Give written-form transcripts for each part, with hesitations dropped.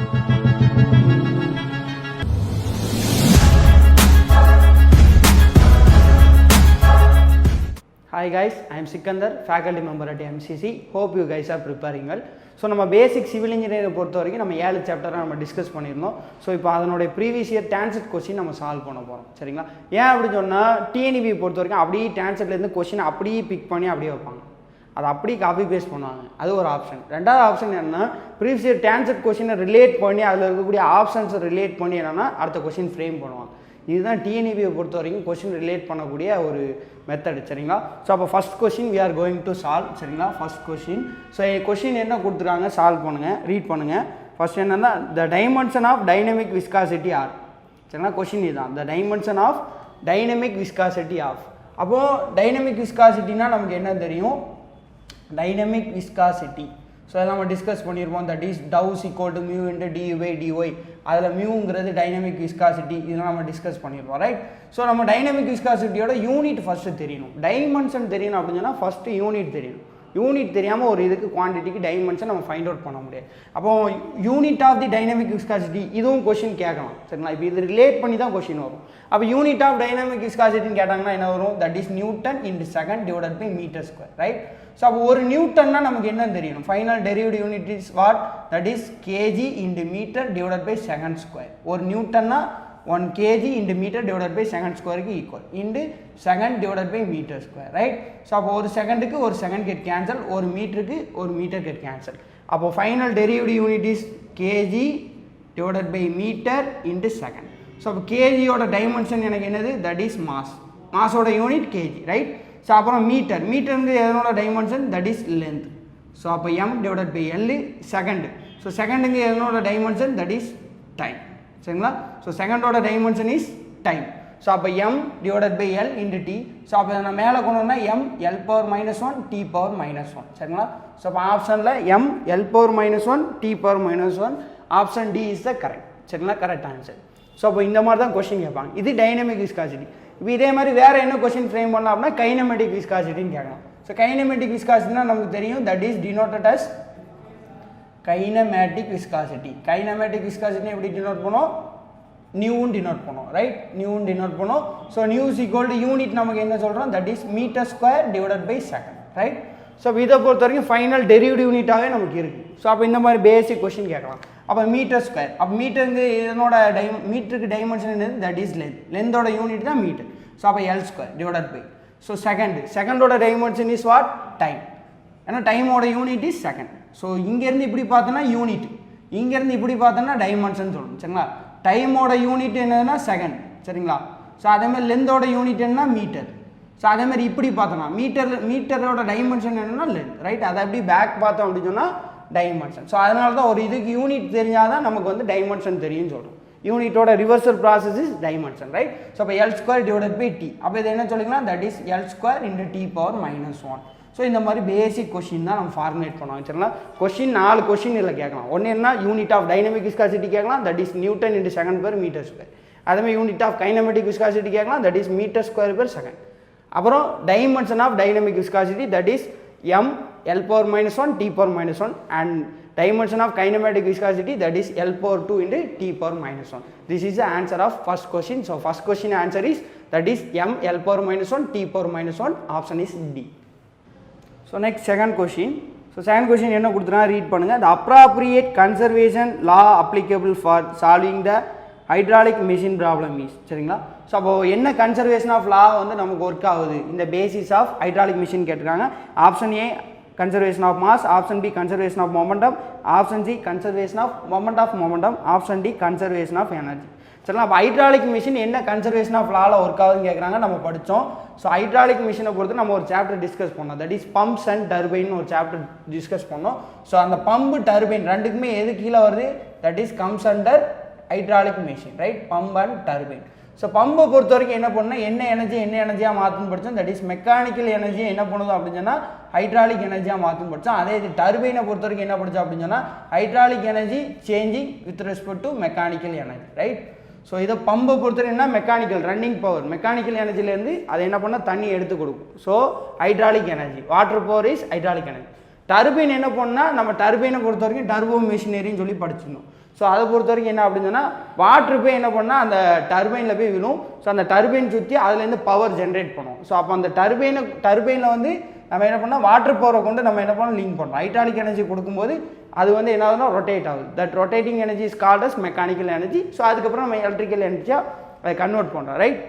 Hi guys, I am Sikandar, faculty member at MCC. Hope you guys are preparing well. So நம்ம basic civil இன்ஜினியரை பொறுத்த வரைக்கும் நம்ம 7 சாப்டராக நம்ம discuss பண்ணியிருந்தோம். So இப்போ அதனுடைய ப்ரீவியஸ் இயர் டான்செட் கொஸ்டின் நம்ம சால்வ் பண்ண போகிறோம். சரிங்களா? ஏன் அப்படி சொன்னால் டிஎன்இபி பொறுத்த வரைக்கும் அப்படியே டான்செட்லேருந்து கொஸ்டின் அப்படியே பிக் பண்ணி அப்படியே வைப்பாங்க. அதை அப்படியே காப்பி பேஸ்ட் பண்ணுவாங்க. அது ஒரு ஆப்ஷன். ரெண்டாவது ஆப்ஷன் என்னென்னா ப்ரீவியஸ் இயர் டான்செட் கொஸ்டினை ரிலேட் பண்ணி அதில் இருக்கக்கூடிய ஆப்ஷன்ஸை ரிலேட் பண்ணி என்னென்னா அடுத்த கொஸ்டின் ஃப்ரேம் பண்ணுவாங்க. இதுதான் டிஎன்இபியை பொறுத்த வரைக்கும் கொஸ்டின் ரிலேட் பண்ணக்கூடிய ஒரு மெத்தட். சரிங்களா? ஸோ அப்போ first question we are going to solve. சரிங்களா? First question. ஸோ கொஸ்டின் என்ன கொடுத்துருக்காங்க சால்வ் பண்ணுங்கள், ரீட் பண்ணுங்கள். ஃபஸ்ட் என்னன்னா the dimension of dynamic viscosity are. சரிங்களா? கொஸ்டின் இதுதான், the dimension of dynamic viscosity of. அப்போது டைனமிக் விஸ்காசிட்டினா நமக்கு என்ன தெரியும்? டைனமிக் விஸ்காசிட்டி ஸோ அதை நம்ம டிஸ்கஸ் பண்ணியிருப்போம். That is tau is equal to mu into dy/dy. அதில் மியூங்கிறது டைனமிக் விஸ்காசிட்டி, இதெல்லாம் நம்ம டிஸ்கஸ் பண்ணியிருப்போம். ரைட்? ஸோ நம்ம டைனமிக் விஸ்காசிட்டியோட யூனிட் ஃபஸ்ட்டு தெரியணும், டைமென்ஷன் தெரியணும். அப்படின்னு சொன்னால் ஃபஸ்ட்டு யூனிட் தெரியணும். யூனிட் தெரியாமல் ஒரு இதுக்கு குவான்டிட்டிக்கு டைமென்ஷன் நம்ம ஃபைண்ட் அவுட் பண்ண முடியாது. அப்போது unit of the dynamic viscosity இதுவும் கொஸ்டின் கேட்கலாம். சரிங்களா? இப்போ இது ரிலேட் பண்ணி தான் கொஸ்டின் வரும். அப்போ யூனிட் ஆஃப் டைனமிக் விஸ்காசிட்டின்னு கேட்டாங்கன்னா என்ன வரும்? That is newton into second divided by metre square. Right? So அப்போ ஒரு நியூட்டன்னா நமக்கு என்ன தெரியணும்? Final derivative unit is what? That is KG into metre divided by second square. ஒரு நியூட்டன்னா 1 kg into meter divided by second square க்கு equal into second divided by meter square. Right? So அப்போ ஒரு செகண்டுக்கு ஒரு செகண்ட் கெட் கேன்சல், ஒரு மீட்டருக்கு ஒரு மீட்டர் கெட் கேன்சல். அப்போ final derivative unit is kg divided by meter into second. So அப்போ கேஜியோட டைமென்ஷன் எனக்கு என்னது? That is mass. மாஸோட யூனிட் கேஜி. ரைட்? ஸோ அப்புறம் மீட்டர், மீட்டருக்கு எதனோட dimension? That is length. So அப்போ m divided by l second. So செகண்டுக்கு எதனோட டைமென்ஷன்? That is time. சரிங்களா? ஸோ செகண்டோட டைமென்ஷன் இஸ் டைம். ஸோ அப்போ m divided by L into T. So அப்போ நான் மேலே கொண்டு வந்தால் m l power -1 t power -1. சரிங்களா? ஸோ அப்போ ஆப்ஷனில் m l power -1 t power -1, option D is the correct. சரிங்களா? Correct answer. ஸோ அப்போ இந்த மாதிரி தான் கொஸ்டின் கேட்பாங்க. இது டைனமிக் விஸ்காசிட்டி. இப்போ இதே மாதிரி வேறு என்ன கொஸ்டின் ஃப்ரேம் பண்ணலாம் அப்படின்னா கைனமெட்டிக் விஸ்காசிட்டின்னு கேட்கலாம். ஸோ கைனமெட்டிக் விஸ்காசிட்டினா நமக்கு தெரியும், that is denoted as kinematic viscosity. Kinematic viscosity எப்படி டினோட் பண்ணோம்? நியூன்னு டினோட் பண்ணோம். ரைட்? நியூன்னு டினோட் பண்ணோம். So nu is equal to unit நமக்கு என்ன சொல்கிறோம்? That is metre square divided by second. Right? So இதை பொறுத்த வரைக்கும் ஃபைனல் டெரிவேட்டிவ் யூனிட்டாகவே நமக்கு இருக்குது. ஸோ அப்போ இந்த மாதிரி பேசிக் கொஸ்டின் கேட்கலாம். அப்போ மீட்டர் ஸ்கொயர், அப்போ மீட்டருக்கு இதனோட மீட்டருக்கு டைமென்ஷன் என்னது? That is length. லென்த்தோட யூனிட் தான் மீட்டர். ஸோ அப்போ L square divided by. So செகண்டோட டைமென்ஷன் இஸ் வாட்? டைம். ஏன்னா டைமோட யூனிட் இஸ் செகண்ட். ஸோ இங்கேருந்து இப்படி பார்த்தோன்னா யூனிட், இங்கேருந்து இப்படி பார்த்தோன்னா டைமென்ஷன் சொல்லணும். சரிங்களா? டைமோட யூனிட் என்னதுன்னா செகண்ட். சரிங்களா? ஸோ அதேமாதிரி லென்த்தோட யூனிட் என்னன்னா மீட்டர். ஸோ அதேமாதிரி இப்படி பார்த்தோன்னா மீட்டரோட டைமென்ஷன் என்னன்னா லென்த். ரைட்? அதை எப்படி பேக் பார்த்தோம் அப்படின்னு சொன்னால் டைமென்ஷன். ஸோ அதனால தான் ஒரு இதுக்கு யூனிட் தெரிஞ்சால் தான் நமக்கு வந்து டைமென்ஷன் தெரியும்னு சொல்கிறோம். யூனிட்டோட reversal process is dimension. Right? So அப்போ L square divided by T. அப்போ இது என்ன சொல்லிக்கலாம்? That is L square into T power -1. So இந்த மாதிரி பேசிக் கொஸ்டின் தான் நம்ம ஃபார்முலேட் பண்ணுவோம். சரிங்களா? கொஸ்டின் 4 கொஸ்டின் இதில் கேட்கலாம். ஒன்று என்ன? யூனிட் ஆஃப் டைனமிக் விஸ்காசிட்டி கேட்கலாம், that is newton into second per metre square. அதேமாதிரி யூனிட் ஆஃப் கைனமெட்டிக் விஸ்காசிட்டி கேட்கலாம், that is metre square per second. அப்புறம் dimension of dynamic viscosity, that is m l power -1 t power -1 and dimension of kinematic viscosity, that is L power 2 into T power -1. This is the answer of first question. So first question answer is that is M L power -1 T power -1. Option is D. So next second question. So second question என்ன கொடுத்துருக்காங்க read பண்ணுங்க. The appropriate conservation law applicable for solving the hydraulic machine problem is. சரிங்களா? So அப்போ என்ன conservation of லா வந்து நமக்கு work ஆகுது இந்த பேசிஸ் ஆஃப் ஹைட்ராலிக் மிஷின் கேட்டிருக்காங்க. Option A conservation of mass, option B conservation of momentum, option C conservation of momentum, option D conservation of energy. சரிங்களா? அப்போ ஹைட்ராலிக் மிஷின் என்ன கன்சர்வேஷன் ஆஃப் லாவில் ஒர்க் ஆகுதுன்னு கேட்குறாங்க. நம்ம படித்தோம். ஸோ ஹைட்ராலிக் மிஷினை பொறுத்து நம்ம ஒரு சாப்டர் டிஸ்கஸ் பண்ணோம், that is pumps and turbine ஒரு சாப்டர் டிஸ்கஸ் பண்ணோம். ஸோ அந்த பம்பு டர்பைன் ரெண்டுக்குமே எது கீழே வருது? That is comes under hydraulic machine. Right? Pump and turbine. So பம்பை பொறுத்த வரைக்கும் என்ன பண்ணால் என்ன எனர்ஜியாக மாற்றுன்னு படித்தோம். தட் இஸ் மெக்கானிக்கல் எனர்ஜியை என்ன பண்ணுது அப்படின்னு சொன்னால் ஹைட்ராலிக் எனர்ஜியாக மாற்றுன்னு படித்தோம். அதே இது டர்பைனை பொறுத்த வரைக்கும் என்ன படித்தோம் அப்படின்னு சொன்னால் hydraulic energy changing with respect to mechanical energy. Right? So இதை பம்பை பொறுத்த வரைக்கும் என்ன? மெக்கானிக்கல் ரன்னிங் பவர், மெக்கானிக்கல் எனர்ஜிலேருந்து அதை என்ன பண்ணால் தண்ணி எடுத்து கொடுக்கும். So hydraulic energy, water power is hydraulic energy. Turbine என்ன பண்ணால் நம்ம டர்பைனை பொறுத்த வரைக்கும் டர்போ மிஷினரின்னு சொல்லி படிச்சிடணும். ஸோ அதை பொறுத்த வரைக்கும் என்ன அப்படின்னு சொன்னால் வாட்ரு போய் என்ன பண்ணால் அந்த டர்பைனில் போய் விழும். ஸோ அந்த டர்பைன் சுற்றி அதுலேருந்து பவர் ஜென்ரேட் பண்ணும். ஸோ அப்போ அந்த டர்பைனில் வந்து நம்ம என்ன பண்ணால் வாட்டர் பவரை கொண்டு நம்ம என்ன பண்ணோம் லிங்க் பண்ணுறோம். ஹைட்ராலிக் எனர்ஜி கொடுக்கும்போது அது வந்து என்ன ஆகுதுன்னா ரொட்டேட் ஆகுது. That rotating energy is called as mechanical energy. So அதுக்கப்புறம் நம்ம எலக்ட்ரிக்கல் எனர்ஜியாக அதை கன்வெர்ட் பண்ணுறோம், ரைட்?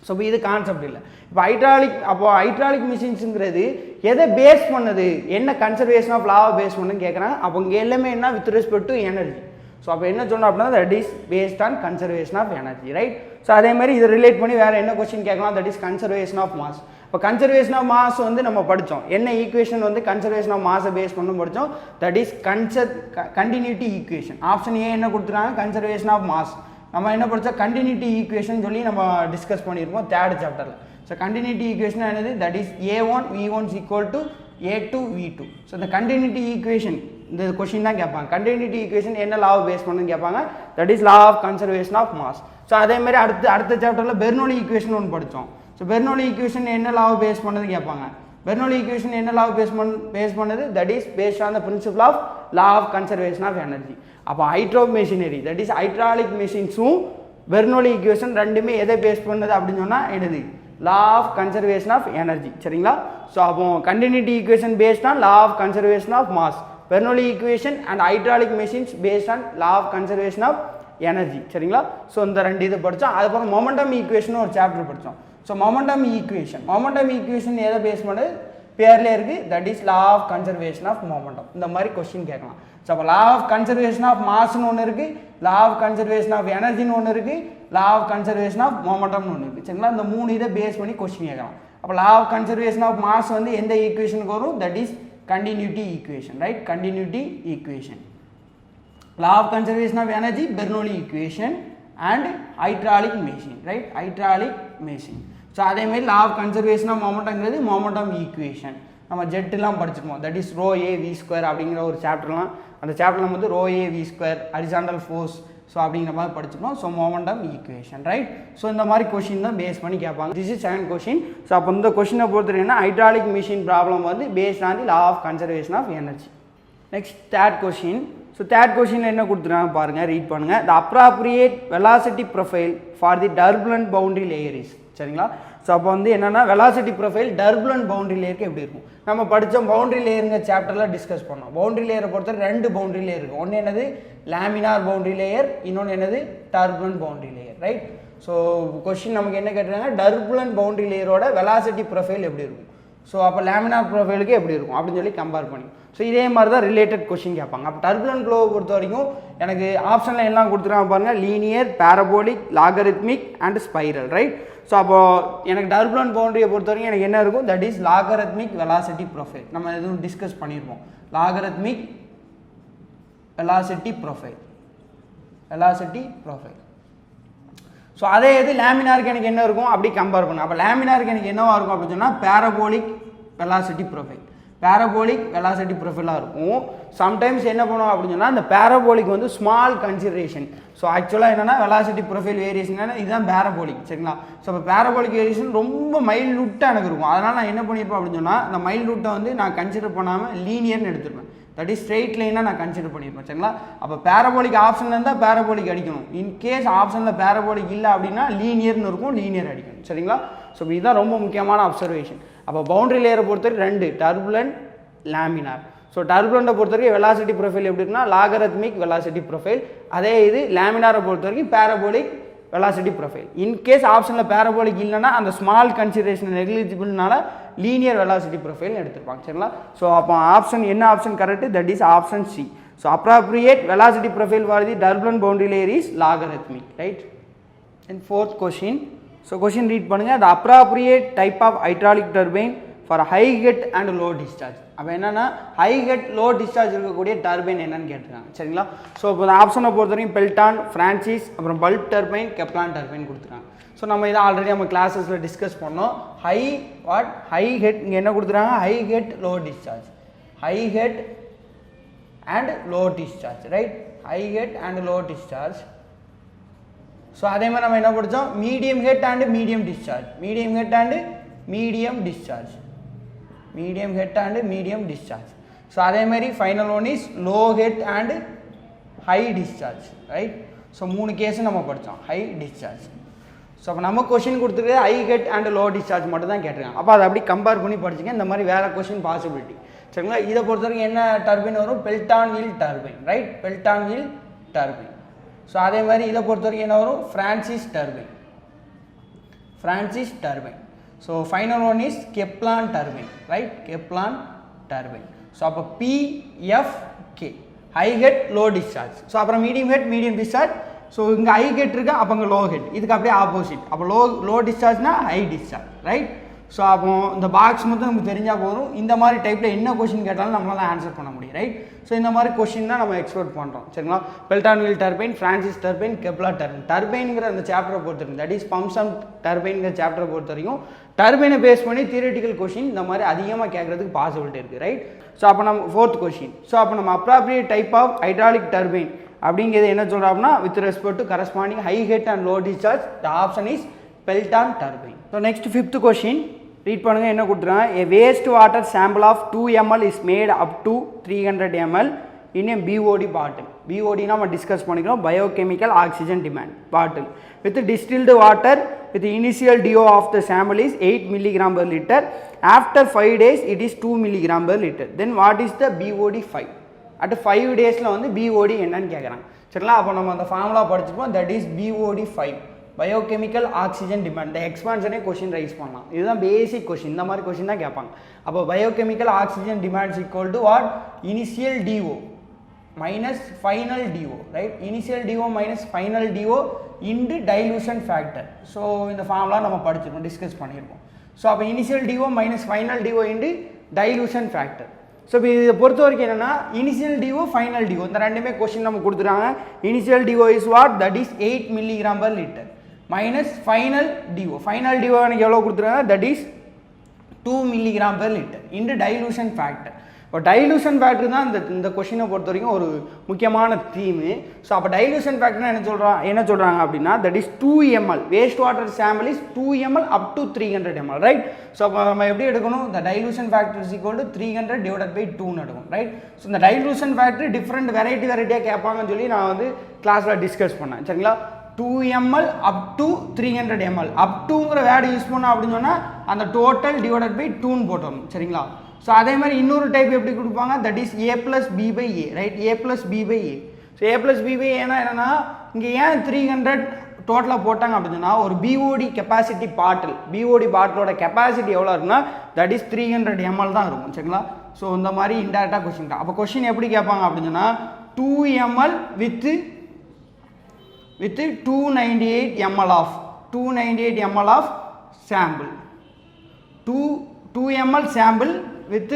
ஸோ இப்போ இது கான்செப்ட் இல்லை. இப்போ ஹைட்ராலிக் மிஷின்ஸுங்கிறது எதை பேஸ் பண்ணுது, என்ன கன்சர்வேஷன் ஆஃப் லாவை பேஸ் பண்ணுன்னு கேட்குறாங்க. அப்போ இங்கே எல்லாமே என்ன with respect to energy. So அப்போ என்ன சொன்னோம் அப்படின்னா that is based on conservation of energy, right? So அதே மாதிரி இதை ரிலேட் பண்ணி வேறு என்ன கொஸ்டின் கேட்கலாம், that is conservation of mass. இப்போ கன்சர்வேஷன் ஆஃப் மாஸ் வந்து நம்ம படித்தோம். என்ன ஈக்குவேஷன் வந்து கன்சர்வேஷன் ஆஃப் மாஸை பேஸ் பண்ணணும் படித்தோம். That is continuity equation. Option A என்ன கொடுத்துருக்காங்க, கன்சர்வேஷன் ஆஃப் மாஸ். நம்ம என்ன படித்தோம், கண்டினியூட்டி ஈக்குவேஷன் சொல்லி நம்ம டிஸ்கஸ் பண்ணியிருப்போம் தேர்ட் சாப்டரில். ஸோ கண்டினியூட்டி ஈக்குவேஷன் என்னது, that is A1 V1 is equal to A2 V2. So இந்த கண்டினியூட்டி ஈக்குவேஷன் இந்த கொஸ்டின் தான் கேட்பாங்க. கண்டினியூட்டி ஈக்குவேஷன் என்ன லாவை பேஸ் பண்ணுன்னு கேட்பாங்க. That is law of conservation of mass. So அதே மாதிரி அடுத்த சாப்டரில் பெர்னோலி ஈக்குவேஷன் ஒன்று படித்தோம். ஸோ பெர்னோலி ஈக்குவேஷன் என்ன லாவை பேஸ் பண்ணது கேட்பாங்க. பெர்னோலி ஈக்குவேஷன் என்ன லாவை பேஸ் பண்ணது, that is based on the principle of law of conservation of energy. அப்போ hydro machinery that is hydraulic மிஷின்ஸும் பெர்னோலி ஈக்குவேஷன் ரெண்டுமே எதை பேஸ் பண்ணுது அப்படின்னு சொன்னால் என்னது, law of conservation of energy, சரிங்களா? ஸோ அப்போ continuity equation based on law of conservation of mass, Bernoulli equation and hydraulic machines based on law of conservation of energy, சரிங்களா? ஸோ இந்த ரெண்டு இது படித்தோம். அதுக்கப்புறம் மொமெண்டம் ஈக்குவேஷன் ஒரு சாப்டர் படித்தோம். ஸோ மொமெண்டம் ஈக்குவேஷன் எதை பேஸ் பண்ணது, பேர்லேயே இருக்குது, that is law of conservation of momentum. இந்த மாதிரி கொஸ்டின் கேட்கலாம். ஸோ அப்போ லா ஆஃப் கன்சர்வேஷன் ஆஃப் மாஸ்ன்னு ஒன்று இருக்குது, லா ஆஃப் கன்சர்வேஷன் ஆஃப் எனர்ஜின்னு ஒன்று இருக்குது, லா ஆஃப் கன்சர்வேஷன் ஆஃப் மொமெண்டம்னு ஒன்று இருக்குது, சரிங்களா? இந்த மூணு இதை பேஸ் பண்ணி கொஸ்டின் கேட்கலாம். அப்போ law of conservation of mass வந்து எந்த ஈக்குவேஷனுக்கு வரும், that is continuity equation, right? Continuity equation. Law of conservation of energy, Bernoulli equation and hydraulic machine, right? Hydraulic machine. So அதே மாதிரி law of conservation of momentumங்கிறது momentum equation. நம்ம ஜெட்லாம் படிச்சிருப்போம். That is rho A V square அப்படிங்கிற ஒரு சாப்டர்லாம், அந்த chapter நம்ம வந்து rho A V square horizontal force so அப்படிங்கிற மாதிரி படிச்சிருப்போம். So momentum equation, right? So இந்த மாதிரி கொஷின் தான் பேஸ் பண்ணி கேட்பாங்க. This is second question. So அப்போ இந்த கொஷினை பொறுத்தவரைக்கும் ஹைட்ராலிக் மிஷின் ப்ராப்ளம் வந்து based on the law of conservation of energy. Next third question. So third கொஷினில் என்ன கொடுத்துருக்காங்க பாருங்கள், ரீட் பண்ணுங்கள். The appropriate velocity profile for the turbulent boundary layer is, சரிங்களா? ஸோ அப்போ வந்து என்னென்னா வெலாசிட்டி ப்ரொஃபைல் டர்புலன்ட் பவுண்டரி லேயருக்கு எப்படி இருக்கும், நம்ம படித்தோம் பவுண்டரி லேயருங்க சாப்டரில் டிஸ்கஸ் பண்ணோம். பவுண்டரி லேயரை பொறுத்தவரை ரெண்டு பவுண்டரி லேயர் இருக்குது. ஒன்று என்னது லேமினார் பவுண்டரி லேயர், இன்னொன்று என்னது turbulent boundary layer, right? So question நமக்கு என்ன கேட்டுருக்காங்க, டர்புலன்ட் பவுண்டரி லேயரோட வெலாசிட்டி ப்ரொஃபைல் எப்படி இருக்கும், ஸோ அப்போ லேமினார் ப்ரொஃபைலுக்கு எப்படி இருக்கும் அப்படின்னு சொல்லி கம்பேர் பண்ணி. ஸோ இதே மாதிரி தான் ரிலேட்டட் கொஸ்டின் கேட்பாங்க. அப்போ டர்புலன்ட் ஃப்ளோவை பொறுத்த வரைக்கும் எனக்கு ஆப்ஷனில் எல்லாம் கொடுத்துருக்காங்க பாருங்கள், linear, parabolic, logarithmic and spiral, right? So அப்போது எனக்கு டர்புலன்ட் பவுண்டரியை பொறுத்த வரைக்கும் எனக்கு என்ன இருக்கும், that is logarithmic velocity profile. நம்ம எதுவும் டிஸ்கஸ் பண்ணியிருப்போம். Logarithmic velocity profile. ஸோ அதே இது லேமினாருக்கு எனக்கு என்ன இருக்கும் அப்படி கம்பேர் பண்ண. அப்போ லேமினாருக்கு எனக்கு என்னவாக இருக்கும் அப்படின்னு சொன்னால் பேரபோலிக் வெலாசிட்டி ப்ரொஃபைலாக இருக்கும். சம்டைம்ஸ் என்ன பண்ணுவோம் அப்படின்னு சொன்னால் அந்த பேரபோலிக் வந்து ஸ்மால் கன்சிடரேஷன். ஸோ ஆக்சுவலாக என்னென்னா வெலாசிட்டி ப்ரொஃபைல் வேரியேஷன் இதுதான் பேரபோலிக், சரிங்களா? ஸோ இப்போ பேரபோலிக் வேரியேஷன் ரொம்ப மைல்யூட்டாக எனக்கு இருக்கும். அதனால் நான் என்ன பண்ணியிருப்பேன் அப்படின்னு சொன்னால் இந்த மைல்யூட்டை வந்து நான் கன்சிடர் பண்ணாமல் லீனியர்னு எடுத்துருப்பேன். தட் இஸ் ஸ்ட்ரெயிட் லைனாக நான் கன்சிடர் பண்ணியிருப்பேன், சரிங்களா? அப்போ பேரபோலிக் ஆப்ஷனில் இருந்தால் பேரபோலிக் அடிக்கணும். இன்கேஸ் ஆப்ஷனில் பேரபோலிக் இல்லை அப்படின்னா லீனியர்னு இருக்கும், லீனியர் அடிக்கணும், சரிங்களா? ஸோ இதுதான் ரொம்ப முக்கியமான அப்சர்வேஷன். அப்போ பவுண்டரி லேயரை பொறுத்தவரைக்கும் ரெண்டு, டர்புலன்ட், லேமினார். ஸோ டர்புலண்ட்டை பொறுத்தவரைக்கும் வெலாசிட்டி ப்ரொஃபைல் எப்படி இருக்குன்னா லாகரித்மிக் வெலாசிட்டி ப்ரொஃபைல். அதே இது லேமினாரை பொறுத்த வரைக்கும் பேரபோலிக் வெலாசிட்டி ப்ரொஃபைல். இன்கேஸ் ஆப்ஷனில் பேரபோலிக் இல்லைன்னா அந்த ஸ்மால் கன்சிடரேஷன் நெக்லிஜிபிள்னால லீனியர் வெலாசிட்டி ப்ரொஃபைல் எடுத்துருப்பாங்க, சரிங்களா? ஸோ அப்போ ஆப்ஷன் என்ன option correct, that is option C. So appropriate velocity profile for the turbulent boundary layer is logarithmic, right? And fourth question. So question read பண்ணுங்கள். The appropriate type of hydraulic turbine for high head and low discharge. அப்போ என்னென்னா high head low discharge இருக்கக்கூடிய turbine என்னன்னு கேட்டிருக்காங்க, சரிங்களா? So இப்போ இந்த ஆப்ஷனை பொறுத்த வரைக்கும் பெல்டான், ஃப்ரான்சிஸ், அப்புறம் பல்ப் டர்பைன், கெப்லான் டர்பைன் கொடுத்துருக்காங்க. ஸோ நம்ம இதை ஆல்ரெடி நம்ம கிளாஸஸில் டிஸ்கஸ் பண்ணோம். ஹை ஹெட் இங்கே என்ன கொடுத்துருக்காங்க, high head low discharge, high head and low discharge, right? High head and low discharge. So அதே மாதிரி நம்ம என்ன படித்தோம், medium head and medium discharge, medium head and medium discharge. So அதேமாதிரி final one is low head and high discharge, right. So 3 கேஸும் நம்ம படித்தோம், high discharge. So அப்போ நம்ம கொஷின் கொடுத்துருக்கு high head and low discharge மட்டும் தான் கேட்டிருக்காங்க. அப்போ அதை அப்படி கம்பேர் பண்ணி படிச்சுங்க. இந்த மாதிரி வேறு கொஷின் பாசிபிலிட்டி, சரிங்களா. இதை பொறுத்த வரைக்கும் என்ன டர்பைன் வரும், Pelton wheel turbine, right, Pelton wheel turbine. So அதே மாதிரி இதை பொறுத்த வரைக்கும் என்ன வரும், Francis turbine, Francis turbine. So final one is Kaplan turbine, right, Kaplan turbine. So அப்போ PFK high head low discharge. So அப்புறம் medium head medium discharge. So இங்கே ஹை ஹெட் இருக்குது, அப்போ இங்கே லோ ஹெட், இதுக்கு அப்படியே ஆப்போசிட். அப்போ லோ டிஸ்சார்ஜ்னா ஹை டிஸ்சார்ஜ், ரைட். ஸோ அப்போ இந்த பாக்ஸ் மட்டும் நமக்கு தெரிஞ்சால் போதும். இந்த மாதிரி டைப்பில் என்ன கொஷின் கேட்டாலும் நம்மளால் ஆன்சர் பண்ண முடியும், ரைட். ஸோ இந்த மாதிரி கொஷின் தான் நம்ம எக்ஸ்பெக்ட் பண்ணுறோம், சரிங்களா. Pelton wheel turbine, Francis turbine, Kaplan turbine. டர்பைனுங்கிற அந்த சாப்டரை பொறுத்த வரைக்கும், தட் இஸ் பம்ப்ஸ் அண்ட் டர்பைனுங்கிற சாப்டரை பொறுத்த வரைக்கும் டர்பைனை பேஸ் பண்ணி தியரிட்டிக்கல் கொஷின் இந்த மாதிரி அதிகமாக கேட்கறதுக்கு பாசிபிலிட்டி இருக்குது, ரைட். ஸோ அப்போ நம்ம 4th கொஷின். ஸோ அப்போ நம்ம appropriate type of hydraulic turbine அப்படிங்கிறது என்ன சொல்கிறோம்னா, with respect to corresponding high head and low discharge, the option is Pelton turbine. So next 5th question read பண்ணுங்கள். என்ன கொடுத்துருக்காங்க, a waste water sample of 2 ml is made up to 300 ml in a BOD bottle. BOD நம்ம discuss பண்ணிக்கிறோம், biochemical oxygen demand bottle with distilled water with the initial DO of the sample is 8 milligram per liter. After 5 days it is 2 milligram per liter. Then what is the BOD 5? at 5 daysல வந்து BOD என்னன்னு கேட்குறாங்க, சரிங்களா. அப்போ நம்ம அந்த formula படிச்சுப்போம், that is BOD 5 biochemical oxygen demand. இந்த எக்ஸ்பான்ஷனே கொஷின் ரைஸ் பண்ணலாம், இதுதான் பேசிக் கொஷின். இந்த மாதிரி கொஷின் தான் கேட்பாங்க. அப்போ biochemical oxygen demands equal to what, initial DO minus final DO, right. Initial DO minus final DO into dilution factor. So இந்த ஃபார்முலா நம்ம படிச்சிருக்கோம், டிஸ்கஸ் பண்ணியிருக்கோம். ஸோ அப்போ initial DO minus final DO into dilution factor. So இப்போ இதை பொறுத்த வரைக்கும் என்னென்னா, இனிஷியல் டிஓ ஃபைனல் டிஓ இந்த ரெண்டுமே கொஷின் நம்ம கொடுத்துருக்காங்க. Initial DO is what, that is 8 milligram per liter minus final DO. Final DO எனக்கு எவ்வளோ கொடுத்துருக்காங்க, that is 2 milligram per liter into dilution factor. இப்போ டைலூஷன் ஃபேக்டர் தான் இந்த கொஷினை பொறுத்த வரைக்கும் ஒரு முக்கியமான தீமு. ஸோ அப்போ டைலூஷன் ஃபேக்டர்னா என்ன சொல்கிறாங்க அப்படின்னா, that is 2 ml waste water sample is 2 ml up to 300 ml, right. So அப்போ நம்ம எப்படி எடுக்கணும், இந்த dilution factor is equal to 300 divided by 2ன்னு எடுக்கணும், ரைட். ஸோ இந்த டைலூஷன் ஃபேக்டர் டிஃப்ரெண்ட் வெரைட்டியாக கேட்பாங்கன்னு சொல்லி நான் வந்து கிளாஸில் டிஸ்கஸ் பண்ணேன், சரிங்களா. 2 ml up to 300 ml. Up டுங்கிற வேர்டு யூஸ் பண்ணோம் அப்படின்னு சொன்னால் அந்த டோட்டல் டிவைடட் பை 2ன்னு போட்டணும், சரிங்களா. ஸோ அதே மாதிரி இன்னொரு டைப் எப்படி கொடுப்பாங்க, that is A + B / A, right. A + B / A. So A + B / A என்னன்னா, இங்கே ஏன் 300 டோட்டலாக போட்டாங்க அப்படின்னா, ஒரு BOD கெப்பாசிட்டி பாட்டில், BOD பாட்டிலோட கெப்பாசிட்டி எவ்வளோ இருக்குன்னா, தட் இஸ் 300 ml தான் இருக்கும், சரிங்களா. ஸோ இந்த மாதிரி இன்டெரக்டாக கொஸ்டின் தான். அப்போ கொஸ்டின் எப்படி கேட்பாங்க அப்படின்னா, 2 ml with 298 ml of 298 ml of sample, 2 ml sample with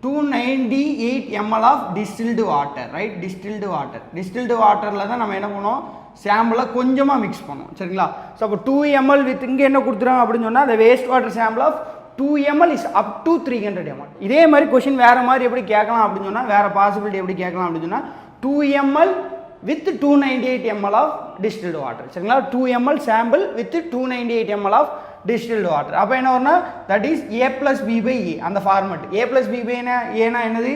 298 ml of distilled water, right. distilled waterல தான் நம்ம என்ன பண்ணுவோம், சாம்பிளை கொஞ்சமாக மிக்ஸ் பண்ணுவோம், சரிங்களா. ஸோ அப்போ 2 ml வித் இங்கே என்ன கொடுத்துருவாங்க அப்படின்னு சொன்னால், the waste water sample of 2 ml is up to 300 ml. இதே மாதிரி கொஷின் வேறு மாதிரி எப்படி கேட்கலாம் அப்படின்னு சொன்னால், வேறு பாசிபிலிட்டி எப்படி கேட்கலாம் அப்படின்னு சொன்னால், 2 ml with 298 ml of distilled water, சரிங்களா. 2 ml sample with 298 ml of distilled water. அப்போ என்ன வரும்னா, that is A + B / A அந்த ஃபார்மெட். A + B / ஏன்னா என்னது,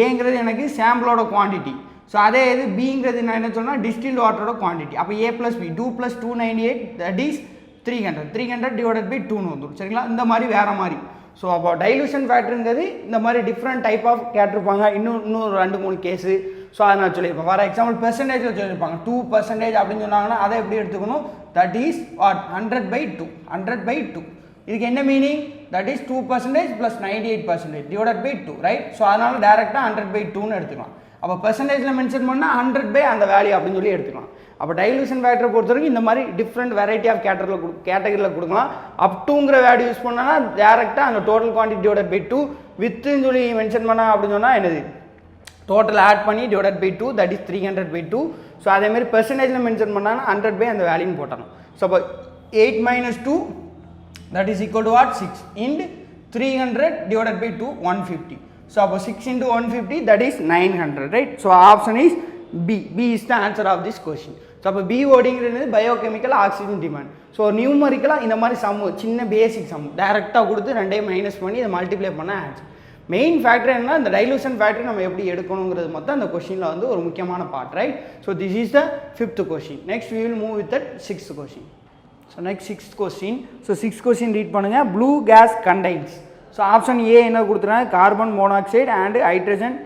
ஏங்கிறது எனக்கு சாம்பிளோட குவான்டிட்டி. ஸோ அதே இது பிங்கிறது நான் என்ன சொன்னால், டிஸ்டில்டு வாட்டரோட குவான்டிட்டி. அப்போ A + B 2 + 298 that is 300 divided by 2ன்னு வந்துடும், சரிங்களா. இந்த மாதிரி வேறு மாதிரி. ஸோ அப்போ டைலூஷன் ஃபேக்டருங்கிறது இந்த மாதிரி டிஃப்ரெண்ட் டைப் ஆஃப் கேட்டிருப்பாங்க. இன்னும் 2-3 கேஸு. ஸோ அதை நான் சொல்லியிருப்பேன். ஃபார் எக்ஸாம்பிள் பெர்சன்டேஜில் சொல்லியிருப்பாங்க, 2% அப்படின்னு சொன்னாங்கன்னா அதை எப்படி எடுத்துக்கணும், தட் இஸ் வாட், 100/2. இதுக்கு என்ன meaning, that is 2% + 98% divided by 2, right. So அதனால் டேரெக்டாக 100/2ன்னு எடுத்துக்கலாம். அப்போ பெர்சன்டேஜில் மென்ஷன் பண்ணால் 100 அந்த வேல்யூ அப்படின்னு சொல்லி எடுத்துக்கலாம். அப்போ டைலூஷன் ஃபேக்டரை பொறுத்த வரைக்கும் இந்த மாதிரி டிஃப்ரெண்ட் வெரைட்டி ஆஃப் கேட்டகரியில் கொடுக்கலாம். அப் டூங்கிற வேல்யூ யூஸ் பண்ணோன்னா டேரெக்டாக அந்த டோட்டல் குவான்டிட்டி டிவைடட் பை 2 வித்துன்னு சொல்லி மென்ஷன் பண்ணால் அப்படின்னு சொன்னால் என்னது, டோட்டல் ஆட் பண்ணி divided by 2 that is 300/2. So அதேமாதிரி பெர்சன்டேஜில் மென்ஷன் பண்ணாங்கன்னா 100 அந்த வேல்யூன்னு போட்டணும். ஸோ அப்போ 8 - 2 that is equal to what, 6 into 300 divided by 2 150. So அப்போ 6 × 150 that is 900, right. So option is B is the answer of this question. So அப்போ BODங்கிறது பயோகெமிக்கல் ஆக்சிஜன் டிமாண்ட். ஸோ நியூமரிக்கலாக இந்த மாதிரி சம்மு சின்ன பேசிக் சம் டேரெக்டாக கொடுத்து ரெண்டையும் மைனஸ் பண்ணி இதை மல்டிப்ளை பண்ண ஆன்சர். மெயின் ஃபேக்டர் என்ன, இந்த டைலூஷன் ஃபேக்டர் நம்ம எப்படி எடுக்கணுங்கிறது மொத்தம் அந்த கொஷினில் வந்து ஒரு முக்கியமான part, right? So this is the 5th question. Next we will move with the 6th question. So next 6th question. So 6th question read பண்ணுங்கள். Blue gas contains. So option A என்ன கொடுத்துருக்காங்க, கார்பன் மோனாக்சைடு அண்ட் ஹைட்ரஜன்.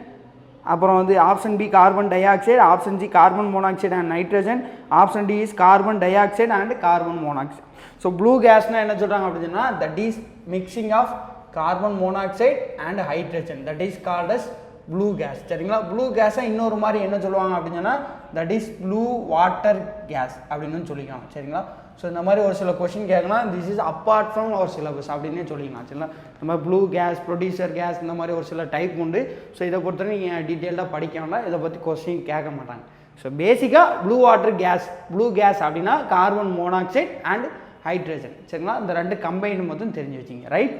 அப்புறம் வந்து option B carbon dioxide, option C carbon monoxide and nitrogen, option D is carbon dioxide and carbon monoxide. So blue கேஸ்னால் என்ன சொல்கிறாங்க அப்படின்னா, that is mixing of carbon monoxide and hydrogen, that is called as blue gas. சரிங்களா? Blue கேஸை இன்னொரு மாதிரி என்ன சொல்லுவாங்க அப்படின்னா, that is blue water gas அப்படின்னு சொல்லிக்கலாம். சரிங்களா? ஸோ இந்த மாதிரி ஒரு சில கொஷின் கேட்கலாம், this is apart from our syllabus அப்படின்னே சொல்லிக்கலாம். சரிங்களா? நம்ம ப்ளூ கேஸ், ப்ரொடியூசர் கேஸ், இந்த மாதிரி ஒரு சில டைப் உண்டு. ஸோ இதை பொறுத்தவரை நீங்கள் டீட்டெயில்டாக படிக்க வேண்டாம், இதை பற்றி கொஸ்டின் கேட்க மாட்டாங்க. ஸோ பேசிக்காக blue water gas, blue gas அப்படின்னா கார்பன் மோனாக்சைடு அண்ட் ஹைட்ரஜன். சரிங்களா? இந்த ரெண்டு கம்பைன் மட்டும் தெரிஞ்சு வச்சிங்க, right?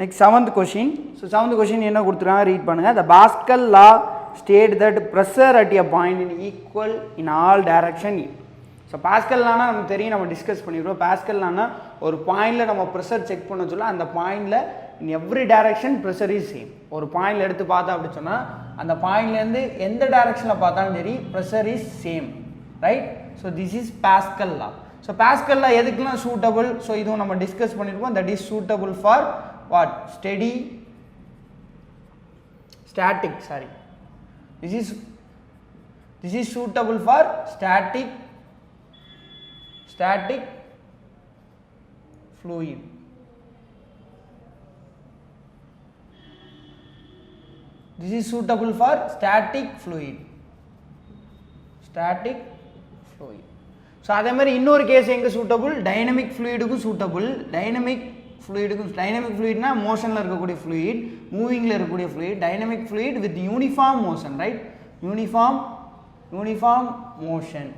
Next 7th question. So 7th question என்ன கொடுத்துருக்காங்க ரீட் பண்ணுங்கள். The Pascal law state that pressure at a point in equal in all direction. So பாஸ்கல்லானா நமக்கு தெரியும், நம்ம டிஸ்கஸ் பண்ணிடுவோம். பாஸ்கல்லானா ஒரு பாயிண்டில் நம்ம ப்ரெஷர் செக் பண்ண சொல்ல அந்த பாயிண்டில் in every direction pressure is same. ஒரு பாயிண்டில் எடுத்து பார்த்தா அப்படி சொன்னால் அந்த பாயிண்ட்லேருந்து எந்த டைரக்ஷனில் பார்த்தாலும் சரி pressure is same, right? So this is Pascal law. So Pascal law எதுக்குலாம் சூட்டபிள்? ஸோ இதுவும் நம்ம டிஸ்கஸ் பண்ணியிருப்போம். That is suitable for what? Steady, static, sorry. This is suitable for static fluid. This is suitable for static fluid. So அதே மாதிரி இன்னொரு case எங்கே suitable, dynamic ஃப்ளூயிடுக்கும் suitable. Dynamic ஃப்ளூயிட்னா மோஷனில் இருக்கக்கூடிய ஃப்ளூயிட், மூவிங்கில் இருக்கக்கூடிய fluid, dynamic fluid with uniform motion, right? Uniform motion.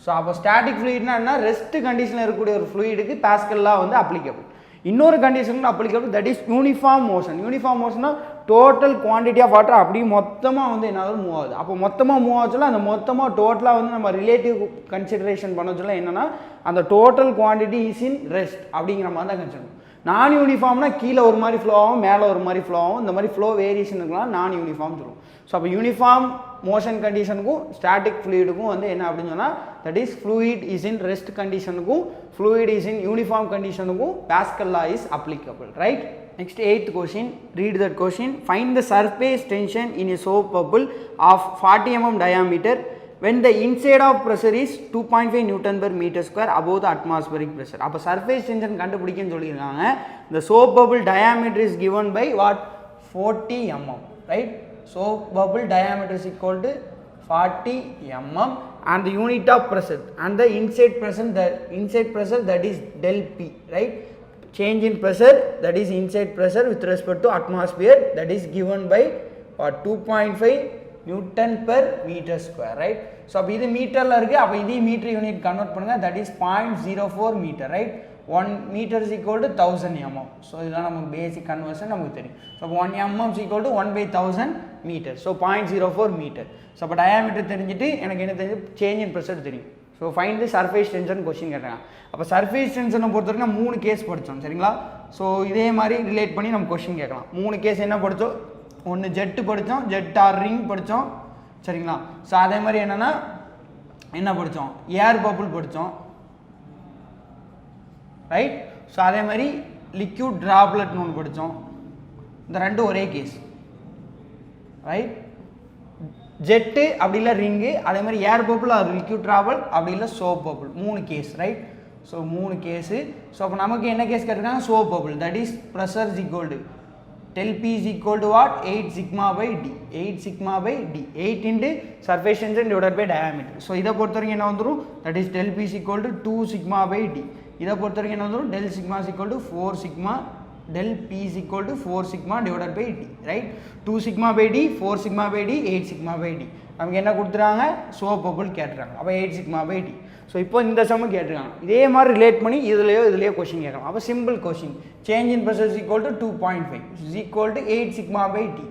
So அப்போ static ஃப்ளூயிட்னா என்ன, rest கண்டிஷனில் இருக்கக்கூடிய ஒரு ஃப்ளூயிடுக்கு பாஸ்கல் லா வந்து அப்ளிகபிள். இன்னொரு கண்டிஷனுக்கு applicable, that is uniform motion. Uniform மோஷன்னா டோட்டல் குவான்டிட்டி ஆஃப் வாட்டர் அப்படியே மொத்தமாக வந்து என்ன மூவ் ஆகுது. அப்போ மொத்தமாக மூவ் ஆச்சுல அந்த மொத்தமாக டோட்டலாக வந்து நம்ம ரிலேட்டிவ் கன்சிடரேஷன் பண்ண சொல்ல என்னென்னா அந்த total quantity is in rest அப்படிங்கிற மாதிரி தான் கன்சிடர். நான் யூனிஃபார்ம்னா கீழே ஒரு மாதிரி ஃப்ளோ ஆகும், மேலே ஒரு மாதிரி ஃப்ளோ ஆகும். இந்த மாதிரி ஃப்ளோ வேரியேஷன் இருக்கலாம், நான் யூனிஃபார்ம் சொல்லுவோம். ஸோ அப்போ யூனிஃபார்ம் மோஷன் கண்டிஷனுக்கும் ஸ்டாட்டிக் ஃப்ளூயிடுக்கும் வந்து என்ன அப்படின்னு சொன்னால், that is fluid is in rest கண்டிஷனுக்கும் ஃப்ளூயிட் இஸ் இன் யூனிஃபார்ம் கண்டிஷனுக்கும் Pascal law is applicable, right? Next 8th question, read that question. Find the surface tension in a soap bubble of 40 mm diameter when the inside of pressure is 2.5 Newton per meter square above the atmospheric pressure. அப்போ surface tension கண்டுபிடிக்கன்னு சொல்லியிருக்காங்க. The soap bubble diameter is given by what? 40 mm, right? Soap bubble diameter is equal to 40 mm and the unit of pressure and the inside pressure that is del P, right? Change in pressure, that is inside pressure with respect to atmosphere, that is given by what? 2.5 Newton per meter square, right? So அப்போ இது மீட்டரில் இருக்குது, அப்போ இதே meter unit convert பண்ணுங்கள், that is 0.04 meter, right? 1 meter is equal to 1000 mm. So இதெல்லாம் நமக்கு பேசிக் conversion நமக்கு தெரியும். ஸோ அப்போ 1 mm is equal to 1/1000 meter. So 0.04 meter. So அப்போ டயாமீட்டர் தெரிஞ்சுட்டு எனக்கு என்ன தெரிஞ்சு சேஞ்ச் இன் ப்ரெஷர் தெரியும். So find the surface tension question கேட்டாங்க. அப்போ சர்ஃபேஸ் டென்ஷனை பொறுத்த வரைக்கும் 3 கேஸ் படித்தோம், சரிங்களா? ஸோ இதே மாதிரி ரிலேட் பண்ணி நம்ம கொஸ்டின் கேட்கலாம். 3 கேஸ் என்ன படித்தோம்? ஒன்று ஜெட்டு படித்தோம், ஜெட் ஆர் ரிங் படித்தோம், சரிங்களா? ஸோ அதே மாதிரி என்னென்னா என்ன படித்தோம்? ஏர் பபுள் படித்தோம், ரைட்? ஸோ அதே மாதிரி லிக்யூட் ட்ராப்லெட்னு ஒன்று படித்தோம். இந்த ரெண்டும் ஒரே கேஸ், ரைட்? ஜெட்டு அப்படி இல்லை ரிங்கு, அதே மாதிரி air bubble or liquid travel அப்படி இல்லை soap bubble, 3 case, right? So 3 case. So அப்போ நமக்கு என்ன கேஸ் கேட்டிருக்காங்க? Soap bubble, that is pressure is equal to del P is equal to what? 8 sigma by D. 8 sigma by D. 8 into surface tension divided by diameter. So இதை பொறுத்த வரைக்கும் என்ன வந்துரும்? That is del P is equal to 2 sigma by D. இதை பொறுத்த வரைக்கும் என்ன வந்துரும்? del sigma is equal to 4 sigma. Del P is equal to 4 sigma divided by D. Right? 2 sigma by D, 4 sigma by D, 8 sigma by D. நமக்கு என்ன கொடுத்துறாங்க? Soap bubble கேட்டுறாங்க. அப்போ 8 sigma by D. ஸோ இப்போ இந்த சம்மு கேட்டிருக்காங்க. இதே மாதிரி ரிலேட் பண்ணி இதுலேயோ கொஸ்டின் கேட்கலாம். அப்போ simple question, change in pressure is equal to 2.5 is equal to 8 sigma by D,